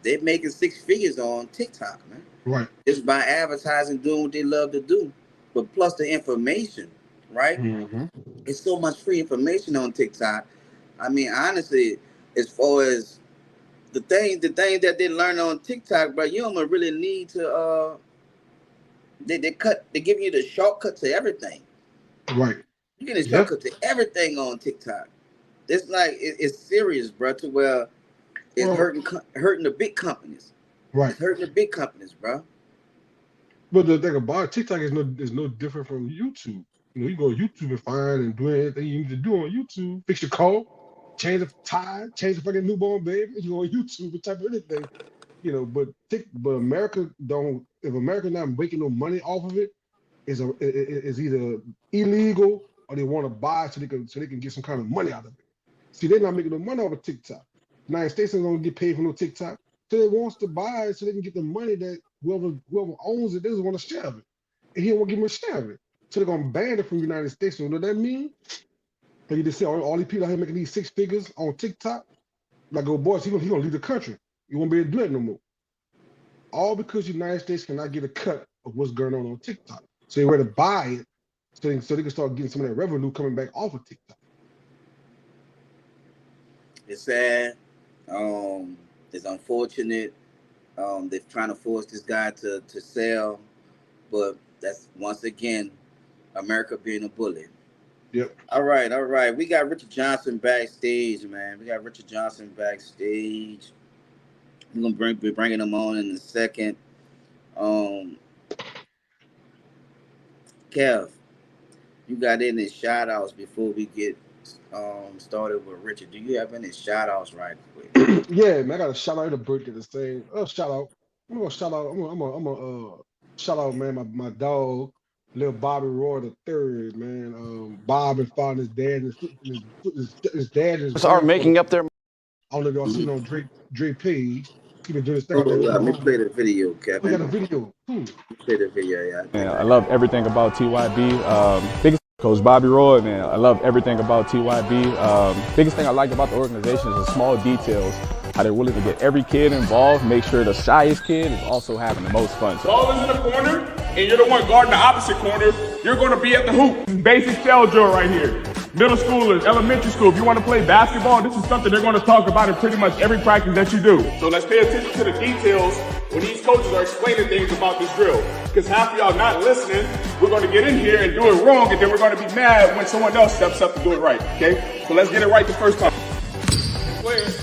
They're making six figures on TikTok, man. Right. It's by advertising, doing what they love to do, but plus the information, right? Mm-hmm. It's so much free information on TikTok. I mean, honestly, as far as the thing that they learn on TikTok, bro, you don't really need to. They give you the shortcut to everything. Right. You get a shortcut to everything on TikTok. It's like it's serious, bro. To where it's hurting the big companies. Right. It's hurting the big companies, bro. But the thing about it, TikTok is no different from YouTube. You know, you go to YouTube and find and do anything you need to do on YouTube. Fix your car, change the tire, change the fucking newborn baby. You go on YouTube and type of anything. You know, but America don't. If America not making no money off of it, is either illegal or they want to buy so they can get some kind of money out of it. See, they're not making no money off of TikTok. The United States ain't gonna get paid for no TikTok. So they wants to buy it so they can get the money that whoever owns it doesn't want to share of it. And he don't want to give them a share of it. So they're gonna ban it from the United States. So what does that mean? Like you just say all these people out here making these six figures on TikTok, like oh boys, he gonna leave the country. You won't be able to do it no more. All because the United States cannot get a cut of what's going on TikTok. So they rather buy it so they can start getting some of that revenue coming back off of TikTok. It's sad. It's unfortunate. They're trying to force this guy to sell, but that's once again America being a bully. Yep. All right. We got Richard Johnson backstage, man. We're gonna be bringing him on in a second. Kev, you got any shout outs before we get started with Richard? Do you have any shout outs right quick? Yeah, man, I got a shout out to birthday this thing. Shout out. I'm gonna shout out. I'm gonna shout out, man, my dog, little Bobby Roy the third, man. Bob and found his dad and his dad is are making up their. I don't know if y'all seen on Drake page. He been doing this thing. Let me play the video, Kevin. We got a video. Play the video, yeah. Man, I love everything about TYB. Biggest Coach Bobby Roy, man. I love everything about TYB. Biggest thing I like about the organization is the small details. How they're willing to get every kid involved, make sure the shyest kid is also having the most fun. So ball is in the corner, and you're the one guarding the opposite corner. You're going to be at the hoop. Basic shell drill right here. Middle schoolers, elementary school, if you want to play basketball, this is something they're going to talk about in pretty much every practice that you do. So let's pay attention to the details when these coaches are explaining things about this drill. Because half of y'all not listening, we're going to get in here and do it wrong, and then we're going to be mad when someone else steps up to do it right, okay? So let's get it right the first time. Players.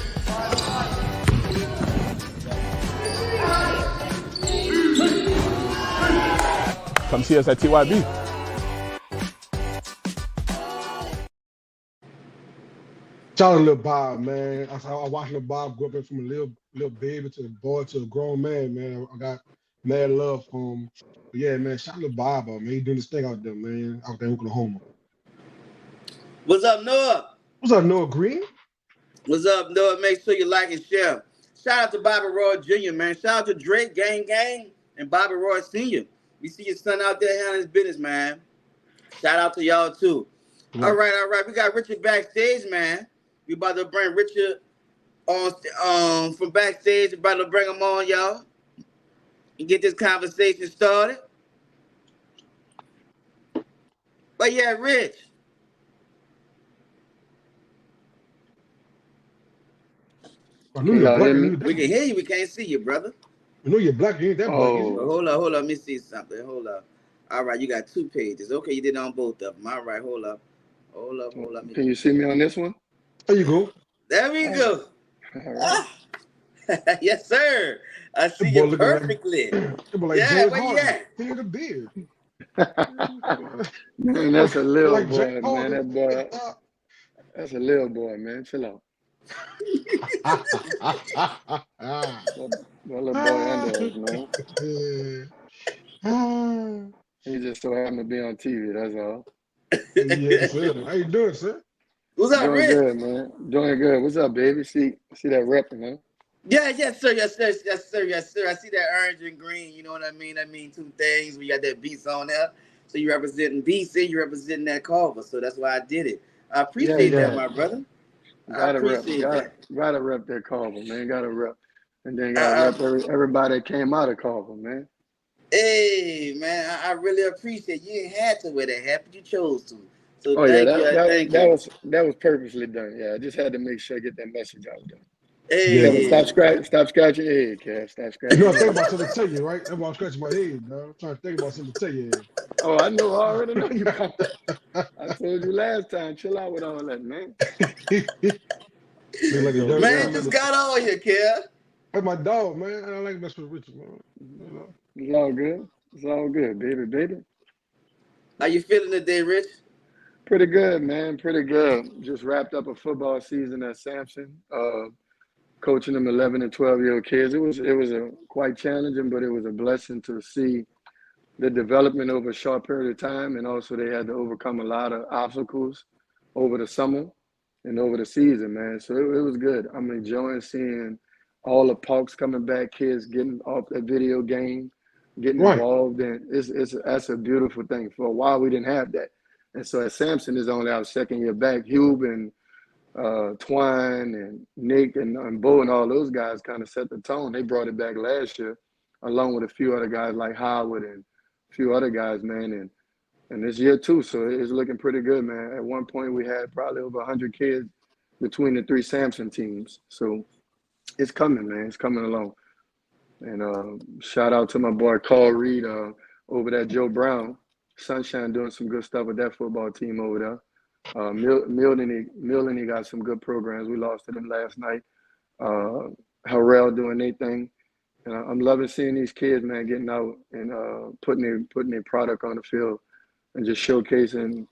Come see us at TYB. Shout out to Lil Bob, man. I watched Lil Bob grow up from a little baby to a boy to a grown man, man. I got mad love for him. But yeah, man, shout out to Bob, man. He doing this thing out there, man, out there in Oklahoma. What's up, Noah? What's up, Noah Green? What's up, Noah? Make sure you like and share. Shout out to Bobby Roy Jr., man. Shout out to Drake Gang and Bobby Roy Sr. We see your son out there handling his business, man. Shout out to y'all, too. Yeah. All right. We got Richard backstage, man. We about to bring Richard on from backstage. About to bring him on, y'all, and get this conversation started. But yeah, Rich. I knew you're black. We can hear you. We can't see you, brother. I know you're black. You ain't that black. Hold on. Let me see something. Hold up. All right, you got 2 pages. Okay, you did it on both of them. All right, hold up. Can you see me on this one? There you go. There we go. Right. Yes, sir. I see you perfectly. Yeah, where you at? Here's the beard. Man, that's a little like boy, man. That's a little boy, man. Chill out. That little boy under us, man. He just so happened to be on TV. That's all. Yes, sir. How you doing, sir? What's up, Doing Rich? good, man. Doing good. What's up, baby? See that repping, man. Yeah, yes, sir, yes, sir, yes, sir, yes, sir. I see that orange and green. You know what I mean? I mean two things. We got that beats on there. So you representing BC, you representing that Culver. So that's why I did it. I Yeah, appreciate that, yeah. my brother. I Gotta rep. appreciate that. Gotta rep that Carver, man. Gotta rep, and then gotta Uh, rep everybody that came out of Carver, man. hey, man, I really appreciate you. Ain't had to wear that hat, but you chose to. So Oh yeah, thank you. Thank you. that was purposely done. Yeah, I just had to make sure I get that message out there. Yeah, Kevin, Hey, stop scratching your head, Kev. Stop you scratching know, I your think head. about something to tell you, right? That's why I'm scratching my head, dog. I'm trying to think about something to tell you. Oh, I know. I already know you. I told you last time. Chill out with all that, man. Look like a young, man, young just little. got on here, Kev. That's my dog, man. I don't like messing with Richard, man. You know? It's all good. It's all good, baby. How you feeling today, Rich? Pretty good, man. Pretty good. Just wrapped up a football season at Samson. Coaching them 11 and 12-year-old kids. It was a quite challenging, but it was a blessing to see the development over a short period of time, and also they had to overcome a lot of obstacles over the summer and over the season, man. So it was good. I'm enjoying seeing all the parks coming back, kids getting off that video game, getting Right. involved, and that's a beautiful thing. For a while, we didn't have that, and so at Samson is only our second year back. Hube and Twine and Nick and Bo and all those guys kind of set the tone. They brought it back last year, along with a few other guys like Howard and a few other guys, man. And this year too, so it's looking pretty good, man. At one point, we had probably over 100 kids between the three Samson teams. So it's coming, man. It's coming along. And shout out to my boy Carl Reed over there, Joe Brown. Sunshine doing some good stuff with that football team over there. Milton, he got some good programs. We lost to them last night. Harrell doing their thing. And I'm loving seeing these kids, man, getting out and putting their product on the field and just showcasing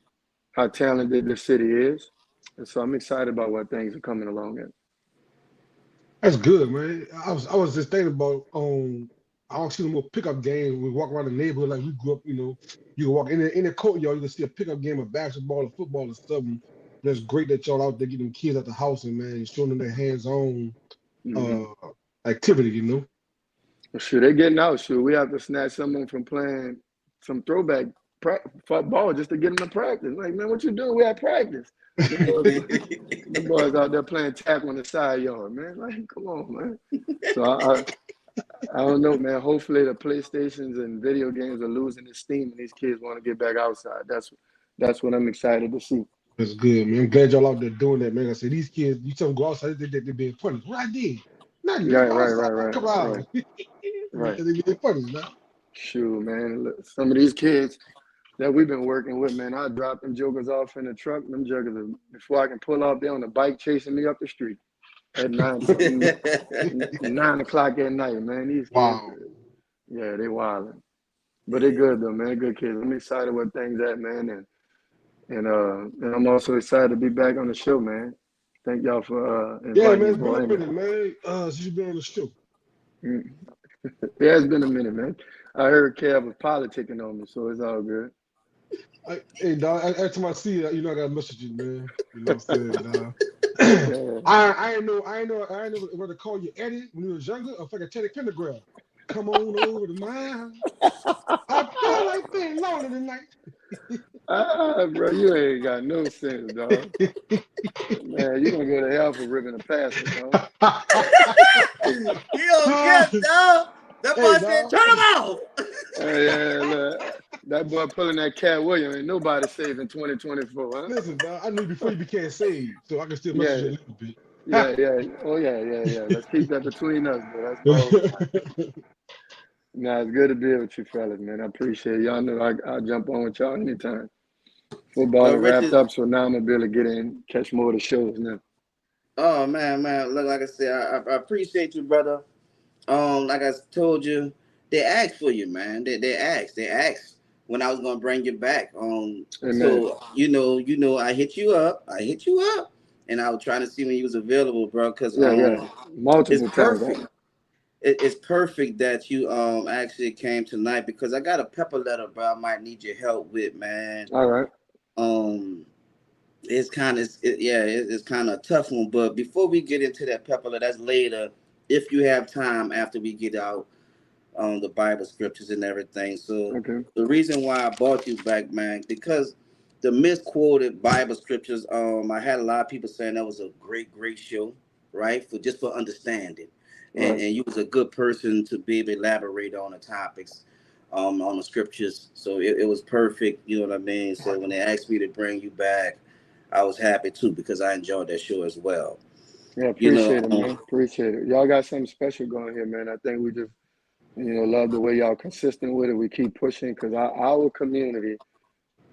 how talented this city is. And so I'm excited about what things are coming along in. That's good, man. I was just thinking about I don't see no more pickup games. We walk around the neighborhood like we grew up, you know. You can walk in the courtyard, you can see a pickup game of basketball or football or something. That's great that y'all out there getting them kids at the house and man showing them their hands-on activity, you know. Well, sure, they're getting out. Sure, we have to snatch someone from playing some throwback football just to get them to practice. Like, man, what you doing? We had practice. The boys out there playing tackle on the side yard, man. Like, come on, man. So I don't know, man. Hopefully the PlayStations and video games are losing their steam and these kids want to get back outside. That's what I'm excited to see. That's good, man. I'm glad y'all out there doing that, man. I said these kids, you tell them go outside, they're being punished. What I did? Nothing. Just go outside. Come out. Right. They're being punished, man. Shoot, man. Look, some of these kids that we've been working with, man, I drop them jokers off in the truck. Them jokers, before I can pull off, they're on the bike chasing me up the street at 9 o'clock at night, man. These kids, yeah, they wilding. But they're good, though, man. They're good kids. I'm excited where things at, man. And I'm also excited to be back on the show, man. Thank y'all for inviting me. Yeah, man, it's been a minute, man. Since you've been on the show. Yeah, it's been a minute, man. I heard Kev was politicking on me, so it's all good. Hey, dog, every time I see you, you know I got messages, man. You know what I'm saying, dog? I ain't know whether to call you Eddie when you was younger or fucking Teddy Pendergrass. Come on over to my house. I feel like being lonely tonight. Bro, you ain't got no sense, dog. Man, you gonna go to hell for ripping a pastor, dog. You don't get, dog. That boy said, turn him off. Yeah, look, that boy pulling that Cat Williams, ain't nobody saved in 2024, huh? Listen, dog, I knew before you became saved, so I can still message you a little bit. Yeah. Oh, yeah. Let's keep that between us, bro. That's Nah, it's good to be with you fellas, man. I appreciate it. Y'all know I'll jump on with y'all anytime. Football wrapped up, so now I'm going to be able to get in, catch more of the shows now. Oh, man. Look, like I said, I appreciate you, brother. Like I told you, they asked for you, man. They asked when I was gonna bring you back. So you know, I hit you up, and I was trying to see when you was available, bro, because Yeah. it's Multiple times. perfect. It's perfect that you actually came tonight because I got a pepper letter, bro. I might need your help with, man. All right. It's kind of it's kind of a tough one. But before we get into that pepper letter, that's later. If you have time after we get out on the Bible scriptures and everything. So Okay. the reason why I brought you back, man, because the misquoted Bible scriptures. I had a lot of people saying that was a great show, right? For understanding, Right. and you was a good person to be able to elaborate on the topics, on the scriptures. So it was perfect. You know what I mean? So when they asked me to bring you back, I was happy too because I enjoyed that show as well. Yeah, You know, appreciate it, man. Appreciate it. Y'all got something special going here, man. I think we just, love the way y'all consistent with it. We keep pushing because our community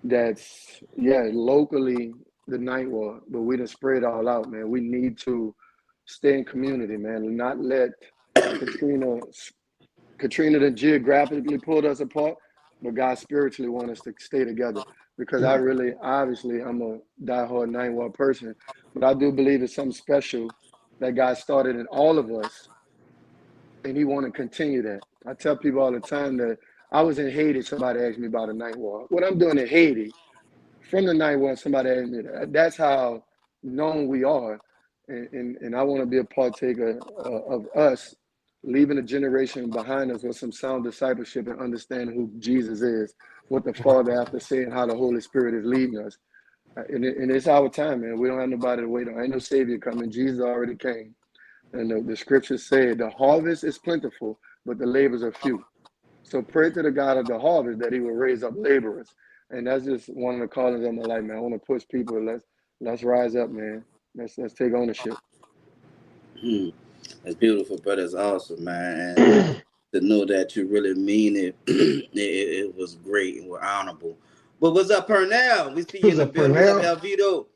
that's, locally the Ninth Ward, but we done spread all out, man. We need to stay in community, man, and not let Katrina done geographically pulled us apart, but God spiritually want us to stay together. Because obviously, I'm a diehard 9-1 person, but I do believe it's something special that God started in all of us, and He want to continue that. I tell people all the time that I was in Haiti. Somebody asked me about a 9-1. What I'm doing in Haiti, from the 9-1, somebody asked me that. That's how known we are, and I want to be a partaker of us leaving a generation behind us with some sound discipleship and understanding who Jesus is, what the Father has to say, and how the Holy Spirit is leading us. And it's our time, man. We don't have nobody to wait on. Ain't no Savior coming. Jesus already came. And the scriptures say the harvest is plentiful, but the labors are few. So pray to the God of the harvest that He will raise up laborers. And that's just one of the callings of my life, man. I want to push people. Let's rise up, man. Let's take ownership. That's beautiful, brother. It's awesome, man. And to know that you really mean it, it was great and we're honorable. But what's up, Pernell? We see you in Who's the up, building. What's up, Pernell? Elvito?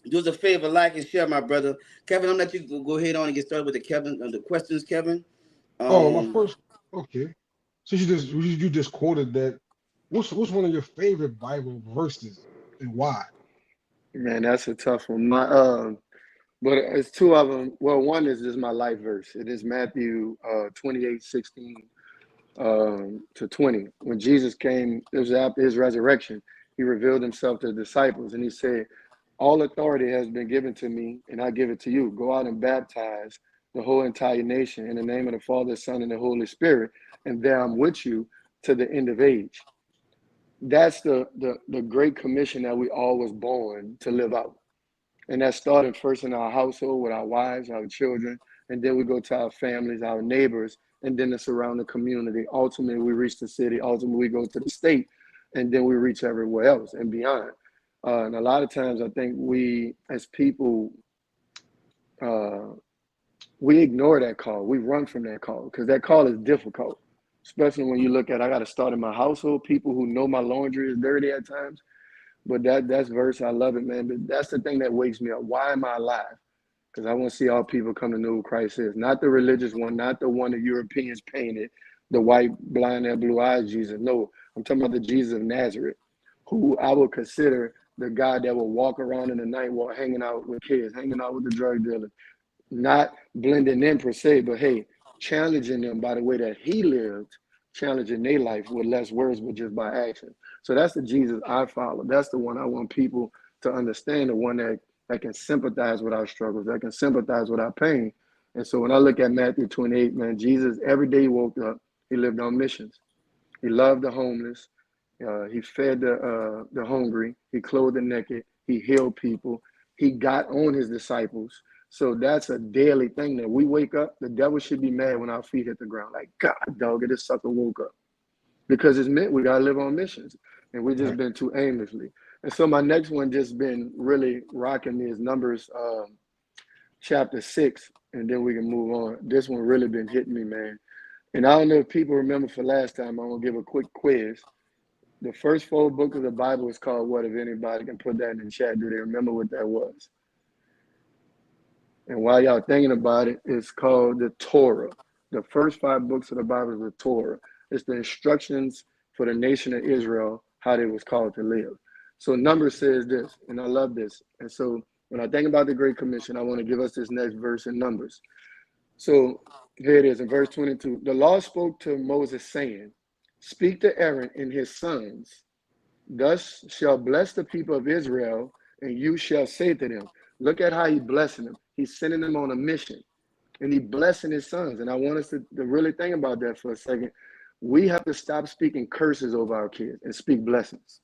Do us a favor, like and share, my brother. Kevin, I'm gonna let you go ahead on and get started with the questions, Kevin. Oh, my Um, first. Okay. So you just quoted that. What's one of your favorite Bible verses and why? Man, that's a tough one. But it's two of them. Well, one is just my life verse. It is Matthew 28:16 to 20. When Jesus came, it was after His resurrection. He revealed Himself to the disciples, and He said, "All authority has been given to me, and I give it to you. Go out and baptize the whole entire nation in the name of the Father, Son, and the Holy Spirit, and there I'm with you to the end of age." That's the great commission that we all was born to live out. And that started first in our household with our wives, our children, and then we go to our families, our neighbors, and then the surrounding community. Ultimately, we reach the city. Ultimately, we go to the state, and then we reach everywhere else and beyond. And a lot of times, I think we, as people, we ignore that call. We run from that call because that call is difficult, especially when you look at, I got to start in my household, people who know my laundry is dirty at times. But that's verse, I love it, man. But that's the thing that wakes me up. Why am I alive? Because I want to see all people come to know who Christ is. Not the religious one, not the one the Europeans painted, the white, blind, and blue eyes Jesus. No, I'm talking about the Jesus of Nazareth, who I would consider the God that will walk around in the night while hanging out with kids, hanging out with the drug dealers, not blending in per se, but hey, challenging them by the way that He lived, challenging their life with less words, but just by action. So that's the Jesus I follow. That's the one I want people to understand, the one that can sympathize with our struggles, that can sympathize with our pain. And so when I look at Matthew 28, man, Jesus, every day He woke up, He lived on missions. He loved the homeless. He fed the hungry. He clothed the naked. He healed people. He got on His disciples. So that's a daily thing that we wake up. The devil should be mad when our feet hit the ground. Like, God, dog, this sucker woke up. Because it's meant we got to live on missions. And we just been too aimlessly. And so my next one just been really rocking me is Numbers chapter 6. And then we can move on. This one really been hitting me, man. And I don't know if people remember for last time, I'm going to give a quick quiz. The first 4 books of the Bible is called what? If anybody can put that in the chat, do they remember what that was? And while y'all thinking about it, it's called the Torah. The first 5 books of the Bible is the Torah. It's the instructions for the nation of Israel, how they was called to live. So Numbers says this, and I love this. And so When I think about the Great Commission, I want to give us this next verse in Numbers. So here it is in verse 22. The Lord spoke to Moses, saying, speak to Aaron and his sons. Thus shall bless the people of Israel, and you shall say to them. Look at how he's blessing them. He's sending them on a mission, and he's blessing his sons. And I want us to really think about that for a second. We have to stop speaking curses over our kids and speak blessings.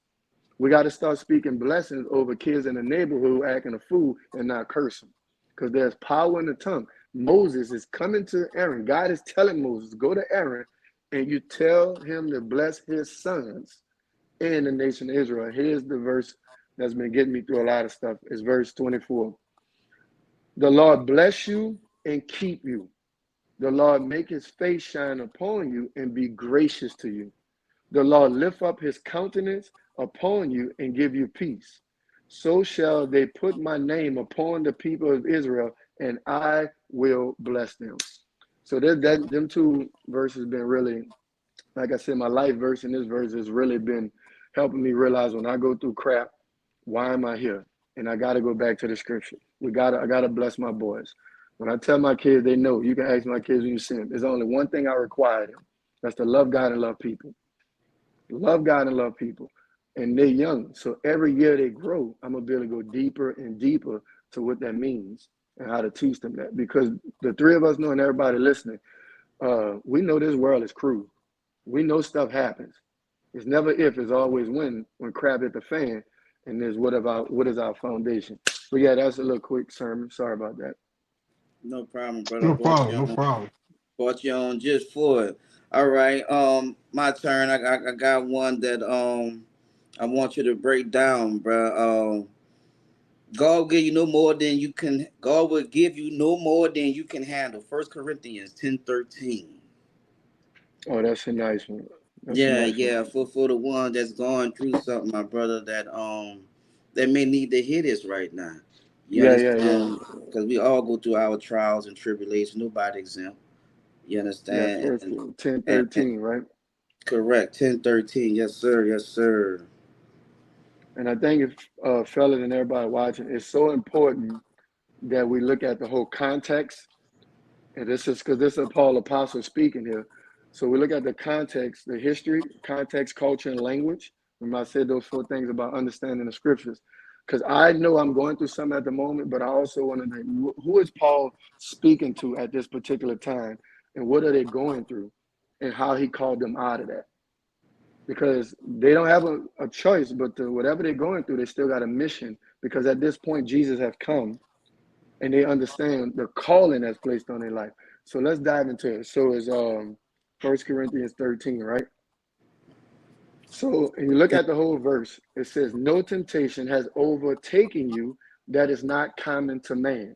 We got to start speaking blessings over kids in the neighborhood who are acting a fool and not curse them, because there's power in the tongue. Moses is coming to Aaron. God is telling Moses, go to Aaron, and you tell him to bless his sons in the nation of Israel. Here's the verse that's been getting me through a lot of stuff. It's verse 24. The Lord bless you and keep you. The Lord make his face shine upon you and be gracious to you. The Lord lift up his countenance upon you and give you peace. So shall they put my name upon the people of Israel, and I will bless them. So them two verses been really, like I said, my life verse in this verse has really been helping me realize when I go through crap, why am I here? And I got to go back to the scripture. I got to bless my boys. When I tell my kids, they know. You can ask my kids when you see them. There's only one thing I require them. That's to love God and love people. Love God and love people. And they're young. So every year they grow, I'm going to be able to go deeper and deeper to what that means and how to teach them that. Because the three of us know, and everybody listening, we know this world is cruel. We know stuff happens. It's never if, it's always when crap hit the fan. And there's what is our foundation. But yeah, that's a little quick sermon. Sorry about that. No problem, brother. No problem. No problem. Brought you on just for it. All right. My turn. I got one that I want you to break down, bro. God will give you no more than you can. God will give you no more than you can handle. 1 Corinthians 10:13. Oh, that's a nice one. Yeah. For the one that's going through something, my brother, that may need to hear this right now. You Yeah. understand? Because we all go through our trials and tribulations. Nobody exempt. You Yeah, understand? first 10:13, right? Correct. 10:13. Yes, sir. Yes, sir. And I think if fellas and everybody watching, it's so important that we look at the whole context. And this is because this is Paul Apostle speaking here. So we look at the context, the history, context, culture, and language. Remember I said those 4 things about understanding the scriptures. Because I know I'm going through something at the moment, but I also want to know who is Paul speaking to at this particular time, and what are they going through, and how he called them out of that. Because they don't have a choice, but whatever they're going through, they still got a mission. Because at this point, Jesus has come, and they understand the calling that's placed on their life. So let's dive into it. So it's 1 Corinthians 13, right? So, and you look at the whole verse, it says, no temptation has overtaken you that is not common to man.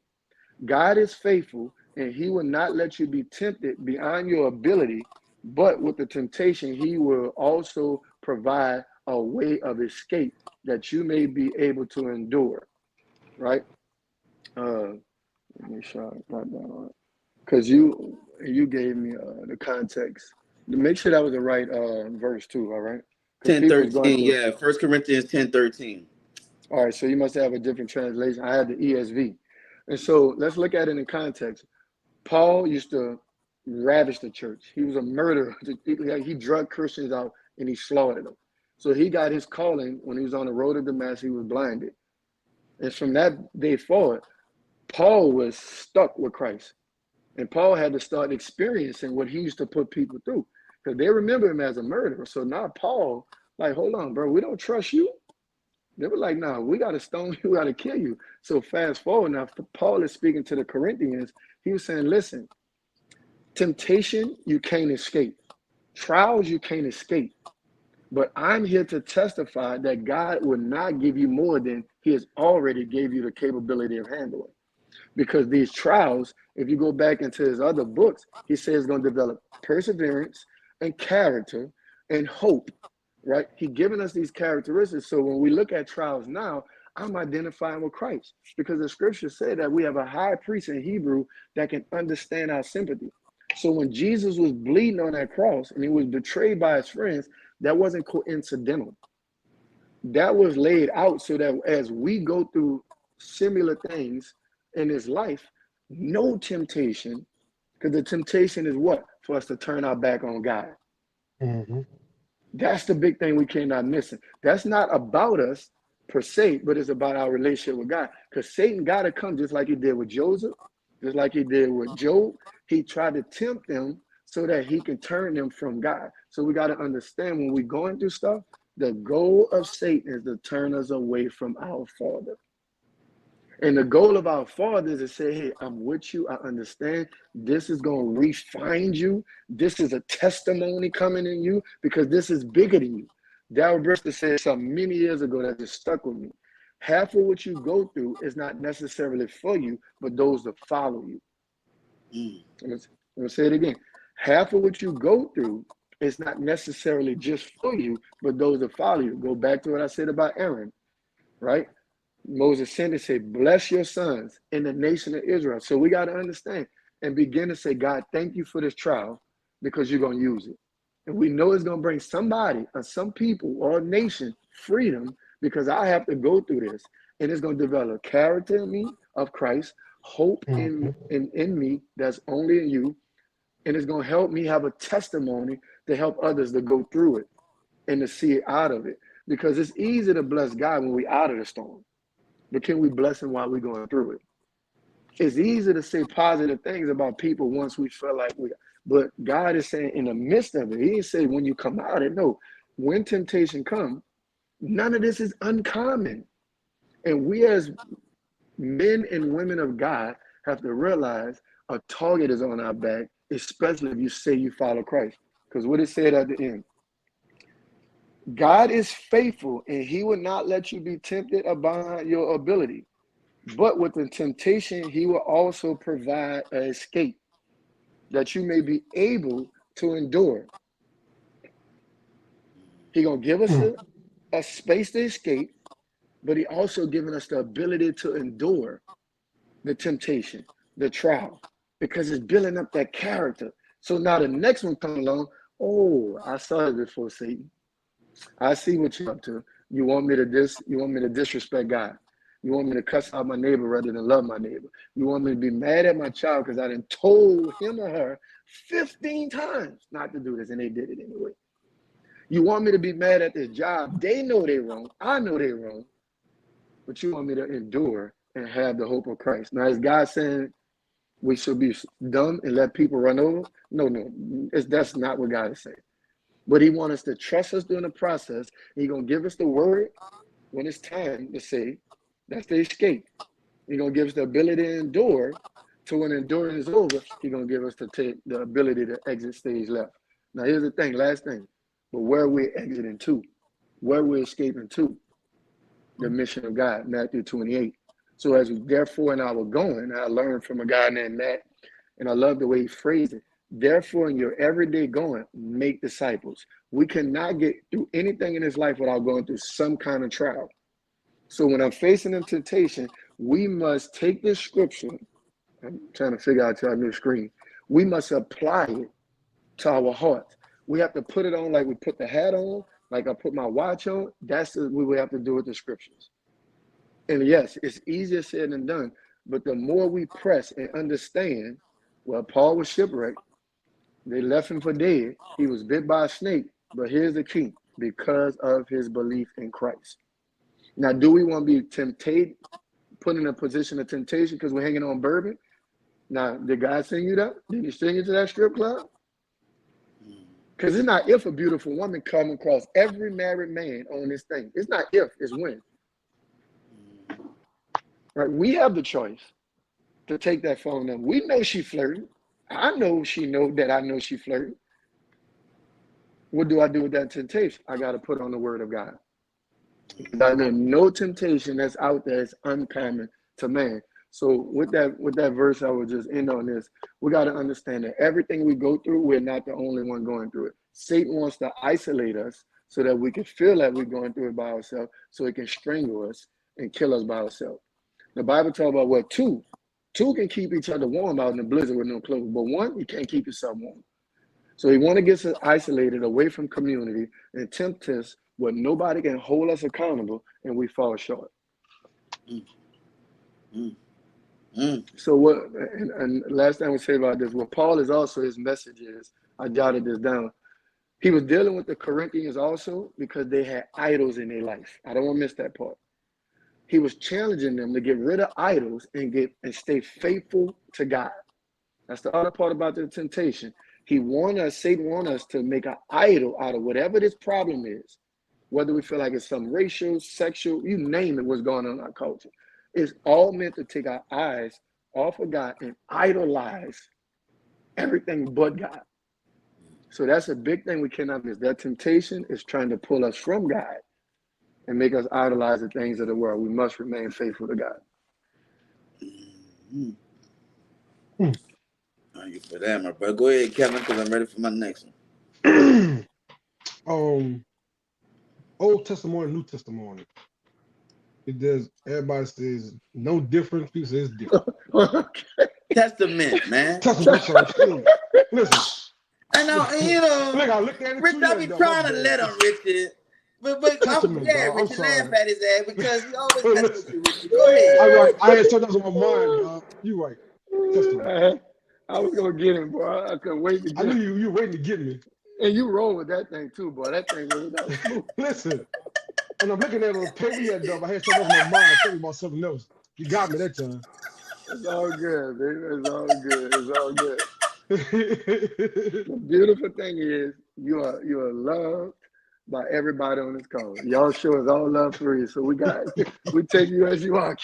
God is faithful, and he will not let you be tempted beyond your ability, but with the temptation, he will also provide a way of escape that you may be able to endure, right? Let me make sure I got that on. Because you gave me the context. Make sure that was the right verse too, all right? 10:13. Yeah, 1 Corinthians 10:13. All right, so you must have a different translation. I had the ESV. And so let's look at it in context. Paul used to ravish the church. He was a murderer. He drugged Christians out and he slaughtered them. So he got his calling when he was on the road to Damascus. He was blinded. And from that day forward, Paul was stuck with Christ. And Paul had to start experiencing what he used to put people through, because they remember him as a murderer. So now Paul, like, hold on, bro, we don't trust you. They were like, no, we got to stone you, we got to kill you. So fast forward now, Paul is speaking to the Corinthians. He was saying, listen, temptation, you can't escape. Trials, you can't escape. But I'm here to testify that God will not give you more than he has already gave you the capability of handling. Because these trials, if you go back into his other books, he says it's going to develop perseverance and character and hope, right? He's given us these characteristics. So when we look at trials now, I'm identifying with Christ, because the scriptures say that we have a high priest in Hebrew that can understand our sympathy. So when Jesus was bleeding on that cross and he was betrayed by his friends, that wasn't coincidental. That was laid out so that as we go through similar things in this life, no temptation, because the temptation is what? For us to turn our back on God. Mm-hmm. That's the big thing we cannot miss. That's not about us per se, but it's about our relationship with God. Because Satan got to come just like he did with Joseph, just like he did with Job. He tried to tempt them so that he can turn them from God. So we got to understand when we're going through stuff, the goal of Satan is to turn us away from our Father. And the goal of our Father is to say, hey, I'm with you. I understand. This is going to refine you. This is a testimony coming in you because this is bigger than you. Darryl Bristol said something many years ago that just stuck with me. Half of what you go through is not necessarily for you, but those that follow you. I'm going to say it again. Half of what you go through is not necessarily just for you, but those that follow you. Go back to what I said about Aaron, right? Moses sent and said, bless your sons in the nation of Israel. So we got to understand and begin to say, God, thank you for this trial because you're going to use it. And we know it's going to bring somebody or some people or a nation freedom because I have to go through this. And it's going to develop character in me of Christ, hope in me that's only in you. And it's going to help me have a testimony to help others to go through it and to see it out of it. Because it's easy to bless God when we're out of the storm. But can we bless him while we're going through it? It's easy to say positive things about people once we feel like but God is saying in the midst of it, he didn't say when you come out of it. No, when temptation comes, none of this is uncommon. And we as men and women of God have to realize a target is on our back, especially if you say you follow Christ. Because what it said at the end, God is faithful and he will not let you be tempted above your ability. But with the temptation, he will also provide an escape that you may be able to endure. He's going to give us a space to escape, but he also giving us the ability to endure the temptation, the trial, because it's building up that character. So now the next one comes along, oh, I saw it before, Satan. I see what you're up to. You want me to disrespect God. You want me to cuss out my neighbor rather than love my neighbor. You want me to be mad at my child because I done told him or her 15 times not to do this, and they did it anyway. You want me to be mad at this job. They know they're wrong. I know they're wrong. But you want me to endure and have the hope of Christ. Now, is God saying we should be dumb and let people run over? No, that's not what God is saying. But he wants us to trust us during the process. He's going to give us the word when it's time to say, that's the escape. He's going to give us the ability to endure. So when enduring is over, he's going to give us the ability to exit stage left. Now, here's the thing, last thing. But where we're exiting to, where we're escaping to, the mission of God, Matthew 28. So as we therefore in our going, I learned from a guy named Matt, and I love the way he phrased it. Therefore, in your everyday going, make disciples. We cannot get through anything in this life without going through some kind of trial. So when I'm facing a temptation, we must take this scripture. I'm trying to figure out our new screen. We must apply it to our hearts. We have to put it on like we put the hat on, like I put my watch on. That's what we have to do with the scriptures. And yes, it's easier said than done. But the more we press and understand, well, Paul was shipwrecked. They left him for dead. He was bit by a snake. But here's the key, because of his belief in Christ. Now, do we want to be tempted, put in a position of temptation because we're hanging on bourbon? Now, did God sing you that? Did he sing you to that strip club? Because it's not if a beautiful woman come across every married man on this thing. It's not if, it's when. Right? We have the choice to take that phone number. We know she flirting. I know she know that I know she flirting. What do I do with that temptation? I got to put on the word of God. Because I know no temptation that's out there is uncommon to man. So with that verse, I would just end on this. We got to understand that everything we go through, we're not the only one going through it. Satan wants to isolate us so that we can feel that we're going through it by ourselves, so he can strangle us and kill us by ourselves. The Bible talks about what two can keep each other warm out in the blizzard with no clothes, but one, you can't keep yourself warm. So he want to get us isolated away from community and tempt us where nobody can hold us accountable and we fall short. So what? And last thing we say about this, what Paul is also his message is. I jotted this down. He was dealing with the Corinthians also because they had idols in their life. I don't want to miss that part. He was challenging them to get rid of idols and stay faithful to God. That's the other part about the temptation. Satan wants us to make an idol out of whatever this problem is, whether we feel like it's some racial, sexual, you name it, what's going on in our culture. It's all meant to take our eyes off of God and idolize everything but God. So that's a big thing we cannot miss. That temptation is trying to pull us from God and make us idolize the things of the world. We must remain faithful to God. Thank you for that, my brother. Go ahead, Kevin, because I'm ready for my next one. Old Testimony, New Testimony. It does. Everybody says no difference. People say it's different. Testament, man. Testament. Sorry. Listen. I know, Look, I looked at it Rich, too. I be trying to let him, Richard. But Testament, Richard, laugh at his ass because he always mess with you, Richard. Go ahead. I had something else on my mind, dog. You right. Testament. I was gonna get him, boy. I couldn't wait to get him. I knew you were waiting to get me. And you roll with that thing too, boy. That thing was smooth. Listen, and I'm looking at it on the paper yet, though. I had something else on my mind. Thinking about something else. You got me that time. It's all good, baby. It's all good. It's all good. The beautiful thing is you are loved by everybody on this call. Y'all show is all love for you. So we take you as you are.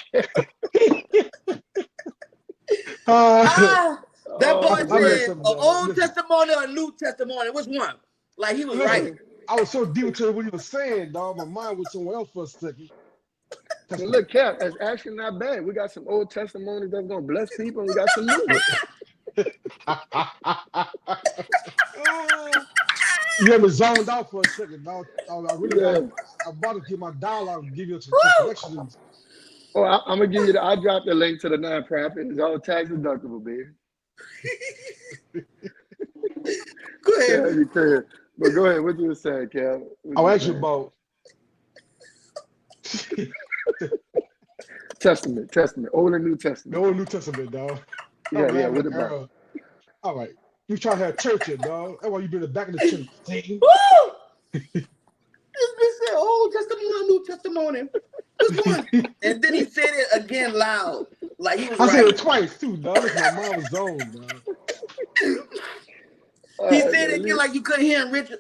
That boy said an Old Testimony or a New Testimony. Which one? Like he was right. I was so deep into what he was saying, dog. My mind was somewhere else for a second. So look, Cap, that's actually not bad. We got some Old Testimonies that's gonna bless people, and we got some new ones. You had me zoned out for a second, dog. I'm about to get my dialogue and give you some corrections. Oh, I'm gonna give you I dropped the link to the nonprofit. It's all tax deductible, baby. Go ahead. But go ahead. What you were saying, Cal? I'll ask you about Testament, Old and New Testament. The Old and New Testament, dog. Yeah, what about? All right. You try to have church here, dog. That's why you been in the back of the church. This bitch said Old Testimony, New Testimony. Which one? And then he said it again loud. Like he was I said it twice too, dog. My mom was on, dog. He said it again like you couldn't hear him, Richard.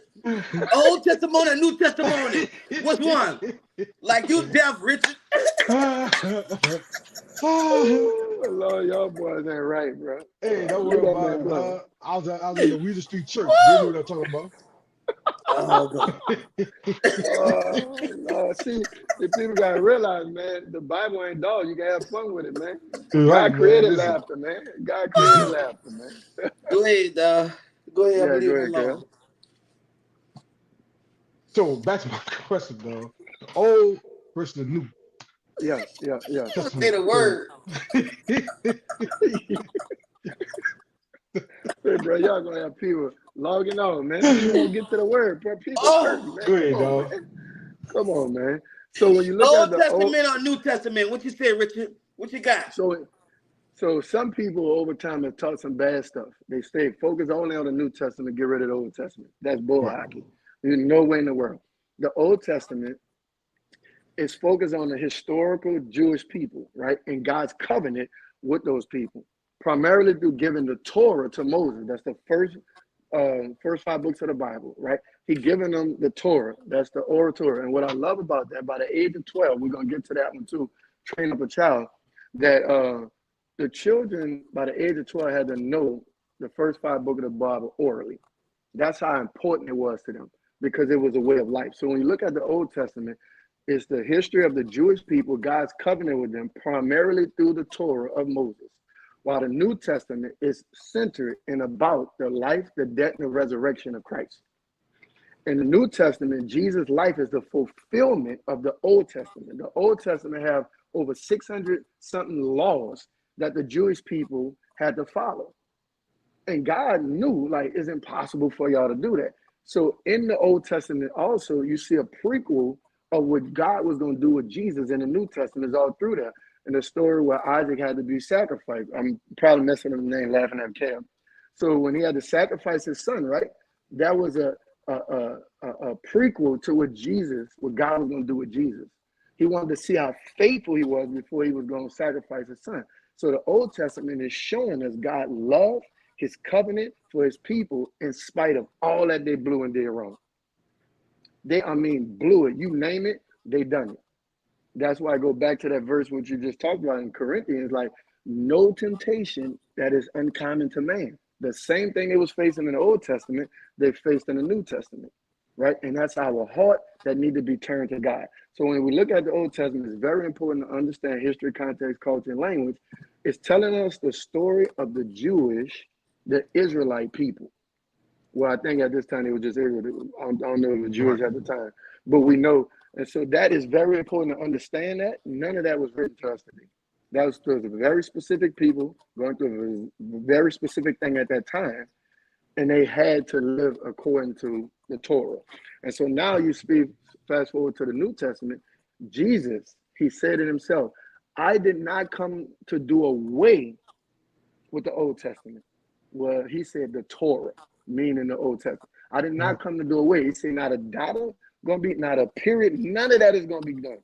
Old Testimony, New Testimony. Which one? Like you deaf, Richard. Oh, Lord, y'all boys ain't right, bro. Hey, don't worry about it. I was in the Weezer Street Church. You know what I'm talking about. No, see, the people gotta realize, man, the Bible ain't dull. You can have fun with it, man. Right, God created laughter, man. God created laughter, man. Go ahead, go ahead. Yeah, go ahead, So back to my question, though. The old versus the new. Yeah. Say the word. Hey, bro, y'all gonna have people logging on, man. You won't get to the word, bro. People hurt, man. Go ahead, dog. Come on, man. So when you look Old at the Testament or New Testament, what you say, Richard? What you got? So some people over time have taught some bad stuff. They stay focused only on the New Testament, get rid of the Old Testament. That's bull hockey. There's no way in the world. The Old Testament is focused on the historical Jewish people, right? And God's covenant with those people, primarily through giving the Torah to Moses. That's the first 5 books of the Bible, right? He given them the Torah. That's the oral Torah. And what I love about that, by the age of 12, we're going to get to that one too, train up a child, that the children by the age of 12 had to know the first 5 books of the Bible orally. That's how important it was to them, because it was a way of life. So when you look at the Old Testament, it's the history of the Jewish people, God's covenant with them, primarily through the Torah of Moses. While the New Testament is centered in about the life, the death, and the resurrection of Christ. In the New Testament, Jesus' life is the fulfillment of the Old Testament. The Old Testament have over 600-something laws that the Jewish people had to follow. And God knew, like, it's impossible for y'all to do that. So in the Old Testament also, you see a prequel of what God was going to do with Jesus in the New Testament is all through there. in the story where Isaac had to be sacrificed. I'm probably messing up the name, laughing at Cam. So when he had to sacrifice his son, right? That was a prequel to what God was going to do with Jesus. He wanted to see how faithful he was before he was going to sacrifice his son. So the Old Testament is showing us God loved his covenant for his people in spite of all that they blew and did wrong. Blew it. You name it, they done it. That's why I go back to that verse which you just talked about in Corinthians, like no temptation that is uncommon to man. The same thing they was facing in the Old Testament, they faced in the New Testament, right? And that's our heart that need to be turned to God. So when we look at the Old Testament, it's very important to understand history, context, culture, and language. It's telling us the story of the Israelite people. Well, I think at this time it was just Israel. I don't know if it was Jewish at the time, but we know. And so that is very important to understand that. None of that was written to us today. That was to very specific people going through a very specific thing at that time, and they had to live according to the Torah. And so now you fast forward to the New Testament, Jesus, he said it himself, I did not come to do away with the Old Testament. Well, he said the Torah, meaning the Old Testament. I did not come to do away. He said not a dot going to be, not a period, none of that is going to be done.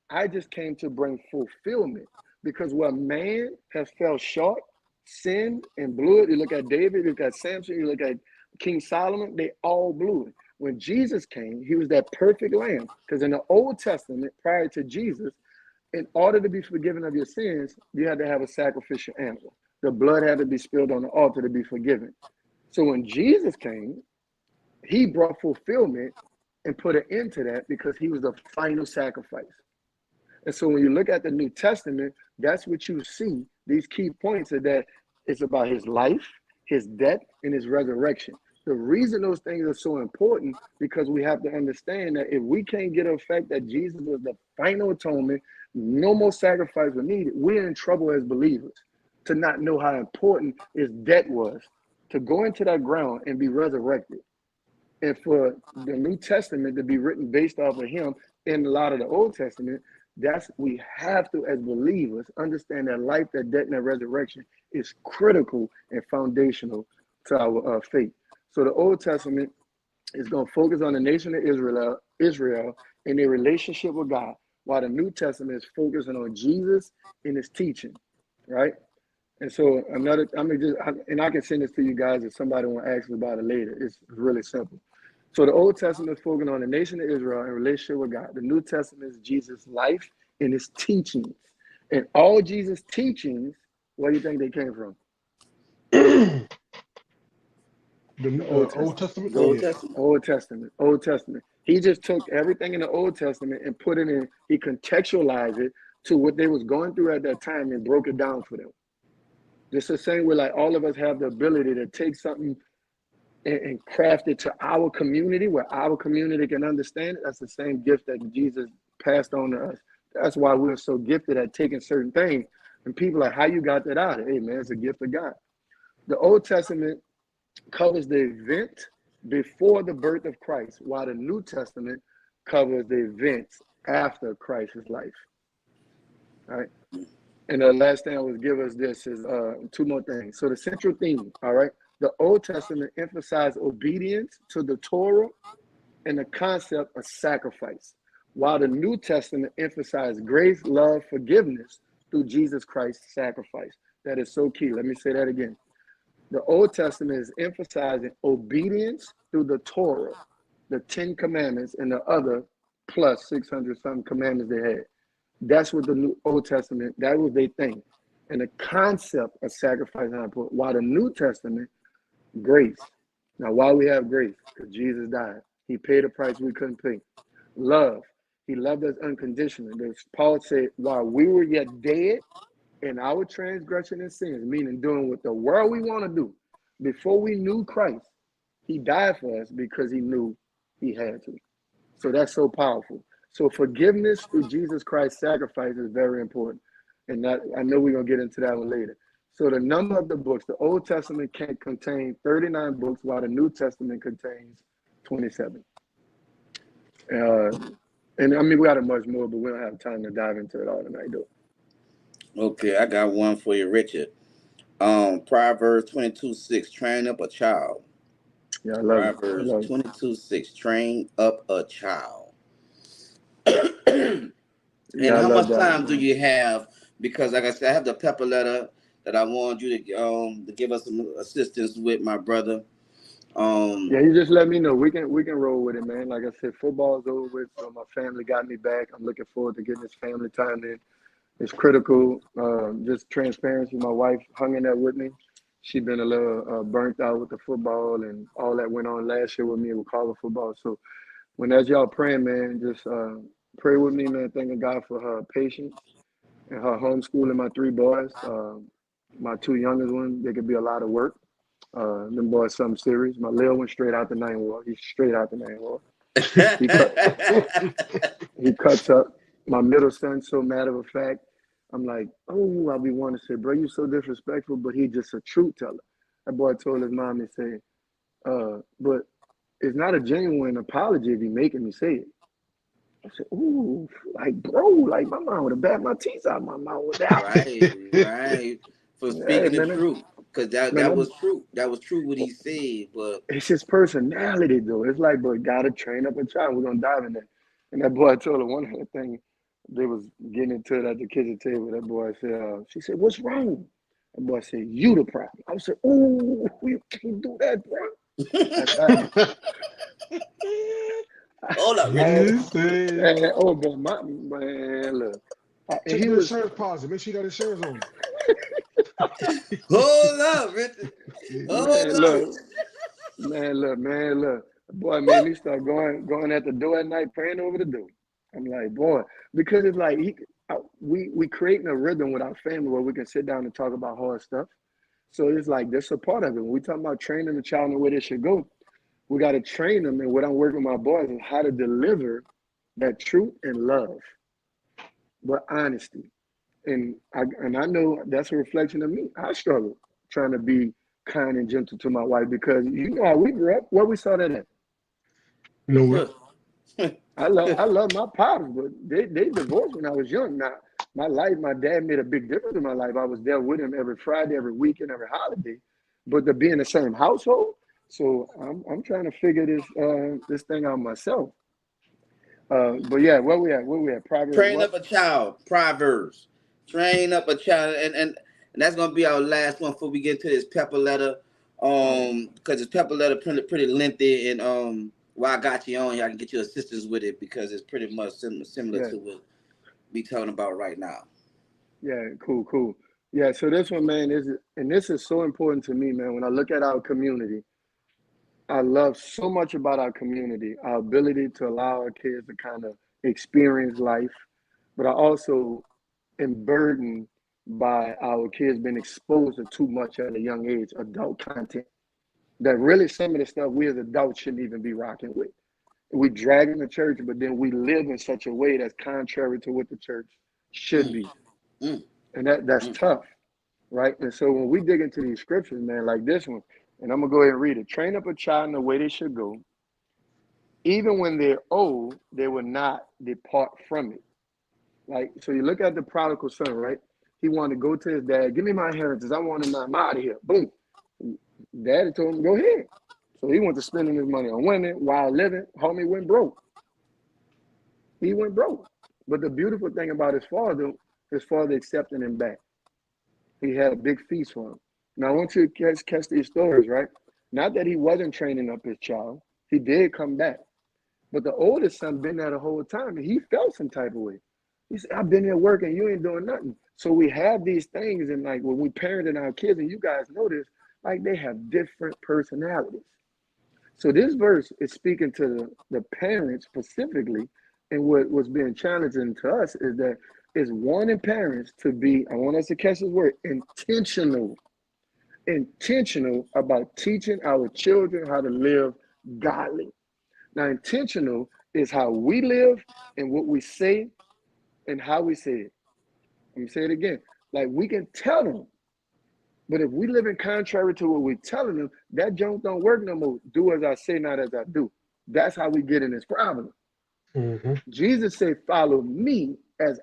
I just came to bring fulfillment, because where man has fell short, sinned, and blew it. You look at David, you look at Samson, you look at King Solomon, they all blew it. When Jesus came, he was that perfect lamb, because in the Old Testament, prior to Jesus, in order to be forgiven of your sins, you had to have a sacrificial animal. The blood had to be spilled on the altar to be forgiven. So when Jesus came, he brought fulfillment and put an end to that, because he was the final sacrifice. And so when you look at the New Testament, that's what you see. These key points are that it's about his life, his death, and his resurrection. The reason those things are so important, because we have to understand that if we can't get the fact that Jesus was the final atonement, no more sacrifice was needed, we're in trouble as believers to not know how important his death was, to go into that ground and be resurrected. And for the New Testament to be written based off of him in a lot of the Old Testament, we have to, as believers, understand that life, that death, and that resurrection is critical and foundational to our faith. So the Old Testament is going to focus on the nation of Israel and their relationship with God, while the New Testament is focusing on Jesus and his teaching, right? And so I can send this to you guys if somebody want to ask me about it later. It's really simple. So the Old Testament is focusing on the nation of Israel and relationship with God. The New Testament is Jesus' life and his teachings. And all Jesus' teachings, where do you think they came from? The Old Testament? The Old Testament. Old Testament. He just took everything in the Old Testament and put it in, he contextualized it to what they was going through at that time and broke it down for them. Just the same way, like all of us have the ability to take something and craft it to our community, where our community can understand it. That's the same gift that Jesus passed on to us. That's why we're so gifted at taking certain things. And people are like, how you got that out? Hey, man, it's a gift of God. The Old Testament covers the event before the birth of Christ, while the New Testament covers the events after Christ's life. All right. And the last thing I would give us this is two more things. So the central theme, all right, the Old Testament emphasized obedience to the Torah and the concept of sacrifice, while the New Testament emphasized grace, love, forgiveness through Jesus Christ's sacrifice. That is so key. Let me say that again. The Old Testament is emphasizing obedience through the Torah, the 10 commandments, and the other plus 600 something commandments they had. That's what the New Old Testament, that was their thing. And the concept of sacrifice, while the New Testament, grace. Now, why we have grace? Because Jesus died. He paid a price we couldn't pay. Love. He loved us unconditionally. As Paul said, while we were yet dead in our transgression and sins, meaning doing what the world we want to do, before we knew Christ, he died for us because he knew he had to. So that's so powerful. So forgiveness through Jesus Christ's sacrifice is very important. And that, I know we're going to get into that one later. So the number of the books, the Old Testament can contain 39 books, while the New Testament contains 27. And I mean, we got much more, but we don't have time to dive into it all tonight, though. Okay, I got one for you, Richard. Proverbs 22:6, train up a child. Yeah, I love it. I Proverbs love it. 22:6, train up a child. And Yeah, I how love much that one, time do man. you have? Because like I said, I have the pepper letter that I want you to give us some assistance with, my brother. Um, Yeah, you just let me know. We can roll with it, man. Like I said, football's over with, so my family got me back. I'm looking forward to getting this family time in. It's critical. Just transparency. My wife hung in there with me. She been a little burnt out with the football and all that went on last year with me with college football. So when as y'all praying, man, just pray with me, man. Thanking God for her patience and her homeschooling my three boys. My two youngest ones, they could be a lot of work. Them boys something serious. My little one straight out the nine wall. He's straight out the nine wall. He cut. He cuts up. My middle son, so matter of fact, I'm like, oh, I'll be wanting to say, bro, you so disrespectful, but he just a truth teller. That boy told his mom, he said, but it's not a genuine apology if you making me say it. I said, ooh, like, bro, like my mom would have bat my teeth out my mouth with that one. right, right. For Hey, speaking the man, truth, because man, that was true. That was true what he said. But it's his personality, though. It's like, but gotta train up a child. We're gonna dive in that. And that boy told her one other thing. They was getting into it at the kitchen table. That boy said, she said, "What's wrong?" That boy said, "You the problem." I said, "Oh, you can't do that, bro." hold up, Richard. Listen. Oh, but my man, look, and Check he the was, insurance policy. Make sure you got insurance on Hold up, Richard. it. Hold man, up. look, man, look. The boy made me start going at the door at night, praying over the door. I'm like, boy, because it's like we creating a rhythm with our family where we can sit down and talk about hard stuff. So it's like that's a part of it. When we talk about training the child and where they should go, we got to train them. And what I'm working with my boys is how to deliver that truth and love, but honesty. And I know that's a reflection of me. I struggle trying to be kind and gentle to my wife because you know how we grew up, where we saw that at. Nowhere. I love my pops, but they divorced when I was young. Now my life, my dad made a big difference in my life. I was there with him every Friday, every weekend, every holiday. But to be in the same household, so I'm trying to figure this thing out myself. But yeah, where we at? Where we at? Proverbs Train what? up a child. Proverbs. Train up a child, and that's gonna be our last one before we get to this pepper letter. All right. Because this pepper letter pretty lengthy, and while I got you on here, I can get you assistance with it because it's pretty much similar Yeah, to what we talking about right now. yeah, cool. Yeah, so this one, man, this is so important to me, man. When I look at our community, I love so much about our community, our ability to allow our kids to kind of experience life, but I also am burdened by our kids being exposed to too much at a young age, adult content. That really some of the stuff we as adults shouldn't even be rocking with. We drag in the church, but then we live in such a way that's contrary to what the church should Mm, be. mm, And that's mm. tough, right? And so when we dig into these scriptures, man, like this one, and I'm gonna go ahead and read it. Train up a child in the way they should go. Even when they're old, they will not depart from it. Like, so you look at the prodigal son, right? He wanted to go to his dad, give me my inheritance. I want him, I'm out of here. Boom. Daddy told him, go ahead. So he went to spending his money on women while living. Homie went broke. He went broke. But the beautiful thing about his father accepting him back. He had a big feast for him. Now I want you to catch these stories, right? Not that he wasn't training up his child. He did come back. But the oldest son been there the whole time and he felt some type of way. He said, I've been here working, you ain't doing nothing. So we have these things, and like when we parenting our kids, and you guys know this, like they have different personalities. So this verse is speaking to the parents specifically, and what was being challenging to us is that it's wanting parents to be, I want us to catch this word, intentional about teaching our children how to live godly. Now, intentional is how we live and what we say and how we say it. Let me say it again. Like we can tell them, but if we live in contrary to what we're telling them, that junk don't work no more. Do as I say, not as I do. That's how we get in this problem. Mm-hmm. Jesus said, follow me as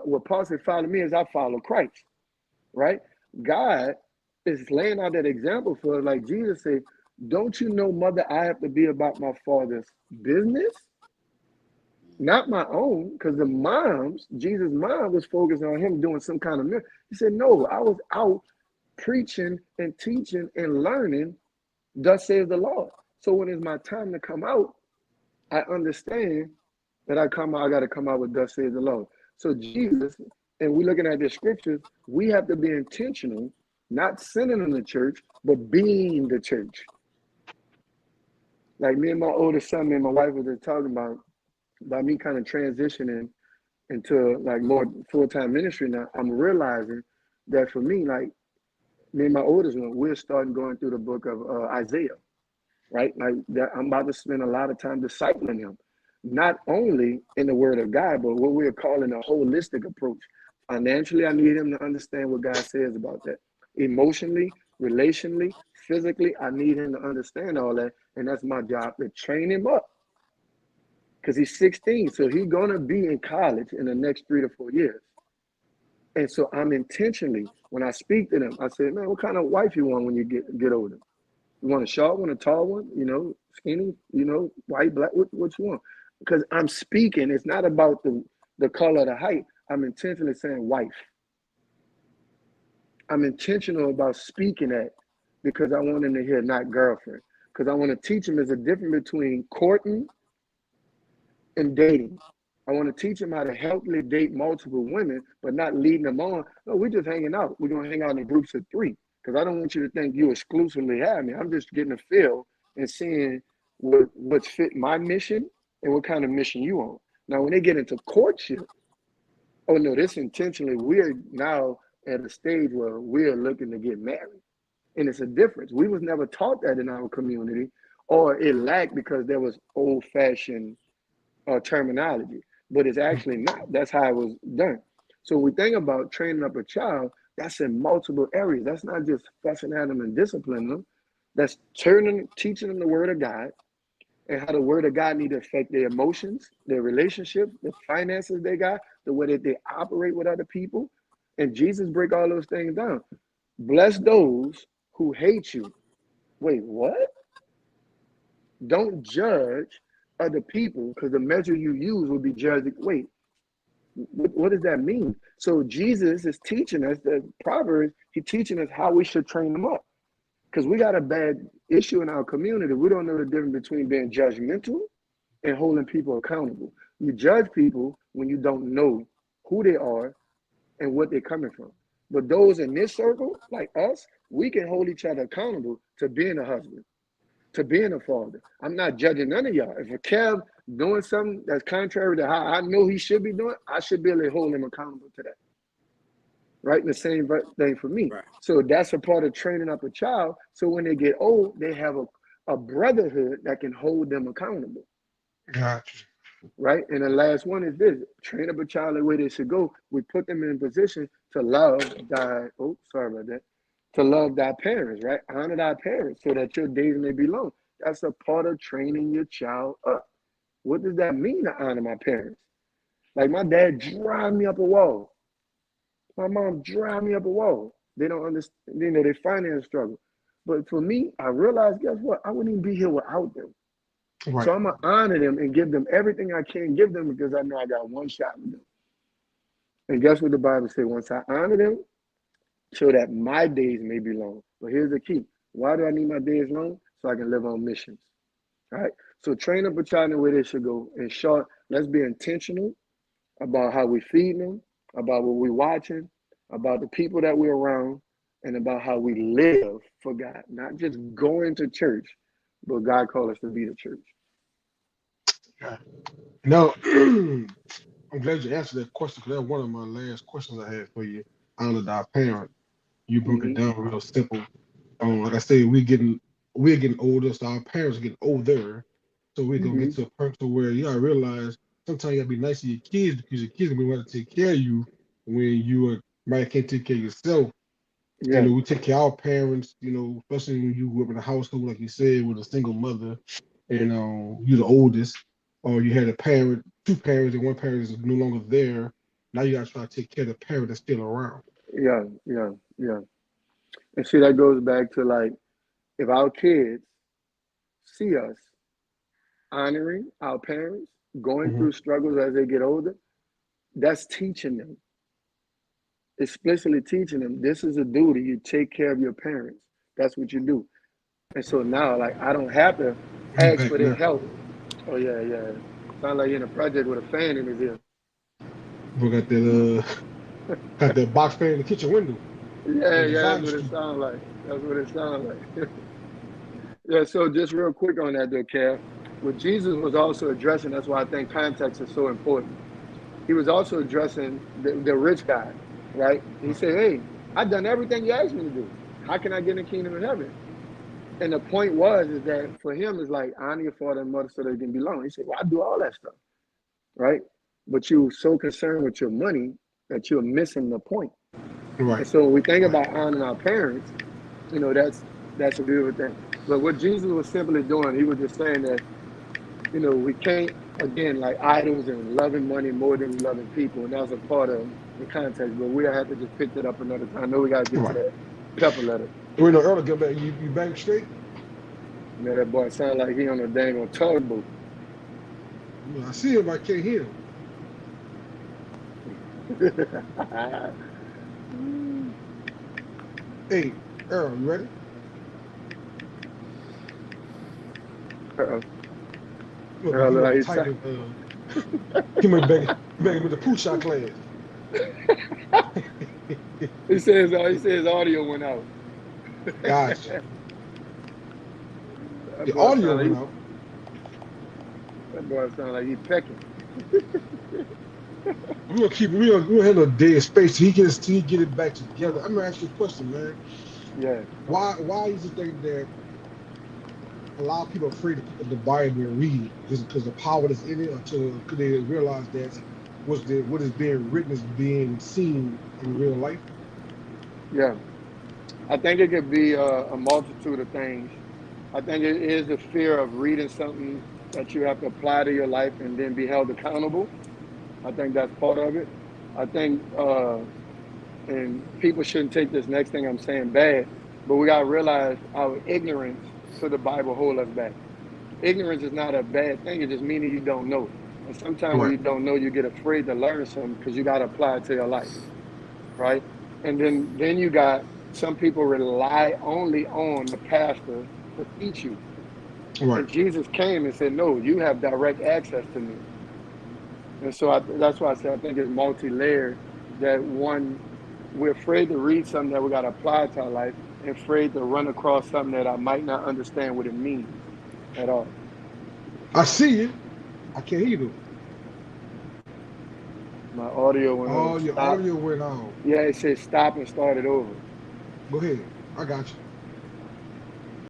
what Paul said, follow me as I follow Christ, right? God is laying out that example for us. Like Jesus said, don't you know, mother, I have to be about my father's business, not my own, because Jesus' mom was focused on him doing some kind of miracle. He said, no, I was out preaching and teaching and learning, thus says the Lord. So when it's my time to come out, I understand that I got to come out with thus says the Lord. So Jesus, and we're looking at the scriptures, we have to be intentional, not sending in the church, but being the church. Like me and my oldest son, me and my wife were just talking about me kind of transitioning into like more full-time ministry now. I'm realizing that for me, like me and my oldest one, we're starting going through the book of Isaiah, right? Like that, I'm about to spend a lot of time discipling him, not only in the word of God, but what we're calling a holistic approach. Financially, I need him to understand what God says about that. Emotionally, relationally, physically, I need him to understand all that. And that's my job, to train him up. Because he's 16, so he's going to be in college in the next 3 to 4 years. And so I'm intentionally, when I speak to them, I say, man, what kind of wife you want when you get older? You want a short one, a tall one, skinny, white, black, what you want? Because I'm speaking, it's not about the color, the height. I'm intentionally saying wife. I'm intentional about speaking that because I want him to hear not girlfriend. Because I want to teach him there's a difference between courting and dating. I want to teach him how to healthily date multiple women, but not leading them on. No, we're just hanging out. We're going to hang out in groups of 3. Because I don't want you to think you exclusively have me. I'm just getting a feel and seeing what's fit my mission and what kind of mission you on. Now, when they get into courtship, oh no, this intentionally, we're now at a stage where we're looking to get married. And it's a difference. We was never taught that in our community, or it lacked because there was old-fashioned terminology. But it's actually not. That's how it was done. So we think about training up a child, that's in multiple areas. That's not just fussing at them and disciplining them. That's teaching them the word of God and how the word of God need to affect their emotions, their relationships, the finances they got, the way that they operate with other people. And Jesus break all those things down. Bless those who hate you. Wait, what? Don't judge other people because the measure you use will be judged. Wait, what does that mean? So Jesus is teaching us, the Proverbs, he's teaching us how we should train them up. Because we got a bad issue in our community. We don't know the difference between being judgmental and holding people accountable. You judge people when you don't know who they are and what they're coming from. But those in this circle, like us, we can hold each other accountable to being a husband, to being a father. I'm not judging none of y'all. If a Kev doing something that's contrary to how I know he should be doing, I should be able to hold him accountable to that. Right? And the same thing for me. Right. So that's a part of training up a child. So when they get old, they have a brotherhood that can hold them accountable. Gotcha. Right? And the last one is this: train up a child the way they should go. We put them in a position to love to love thy parents, right? Honor thy parents so that your days may be long. That's a part of training your child up. What does that mean to honor my parents? Like my dad drive me up a wall. My mom drive me up a wall. They don't understand, they finance struggle. But for me, I realized, guess what? I wouldn't even be here without them. Right. So I'm going to honor them and give them everything I can give them because I know I got one shot with them. And guess what the Bible says? Once I honor them, so that my days may be long. But here's the key. Why do I need my days long? So I can live on missions. All right? So train up a child in the way they should go. In short, let's be intentional about how we feed them, about what we're watching, about the people that we're around, and about how we live for God. Not just going to church, but God called us to be the church. Yeah. No, I'm glad you answered that question because that's one of my last questions I had for you. Honor thy parent. You broke it down real simple. Like I said, we're getting older, so our parents are getting older. So we're gonna get to a point to where you gotta realize sometimes you gotta be nice to your kids because your kids are gonna want to take care of you when might can't take care of yourself. Yeah. We take care of our parents, especially when you grew up in a household, like you said, with a single mother and you're the oldest, or you had two parents and one parent is no longer there. Now you gotta try to take care of the parent that's still around. Yeah, yeah, yeah. And see, that goes back to like if our kids see us honoring our parents, going Mm-hmm. through struggles as they get older, that's teaching them, explicitly teaching them this is a duty. You take care of your parents. That's what you do. And so now, like, I don't have to You ask back for their now. help. Oh yeah, yeah. Sound like you're in a project with a fan in his ear. We got that box fan in the kitchen window. Yeah, That yeah. That's designer what it street. sounds like. That's what it sounds like. Yeah. So just real quick on that, though, Kev. What Jesus was also addressing. That's why I think context is so important. He was also addressing the rich guy, right? He Right. said, "Hey, I've done everything you asked me to do. How can I get in the kingdom of heaven?" And the point was is that for him is like honor your father and mother so they can belong. He said, "Well, I do all that stuff, right? But you were so concerned with your money that you're missing the point." Right. And so when we think Right. about honoring our parents, that's a beautiful thing. But what Jesus was simply doing, he was just saying that, we can't again like idols and loving money more than we loving people. And that's a part of the context. But we'll have to just pick that up another time. I know we gotta get to Right. that pepper letter. We know earlier, back. You back straight. That boy sound like he on a dang on tugboat. I see him, but I can't hear him. Hey, Earl, you ready? Uh-oh. Look, Earl, he look must like be he's typing. He might begging with the poo shot class. he says audio went out. Gotcha. That The boy audio sound like went out. he pecking. We're gonna handle a dead space till he get it back together. I'm gonna ask you a question, man. Yeah. Why is it that a lot of people are afraid to pick up the Bible and read it? Is it because the power that's in it, or could they realize that what is being written is being seen in real life? Yeah. I think it could be a multitude of things. I think it is the fear of reading something that you have to apply to your life and then be held accountable. I think that's part of it. I think, and people shouldn't take this next thing I'm saying bad, but we got to realize our ignorance to the Bible hold us back. Ignorance is not a bad thing. It just means you don't know. And sometimes when Right. you don't know, you get afraid to learn something because you got to apply it to your life, right? And then you got some people rely only on the pastor to teach you. Right. And Jesus came and said, "No, you have direct access to me." And so that's why I say I think it's multi-layered. That one, we're afraid to read something that we got to apply to our life, and afraid to run across something that I might not understand what it means at all. I see you. I can't hear you. My audio went Oh, your stop. audio went out. Yeah, it says stop and start it over. Go ahead. I got you.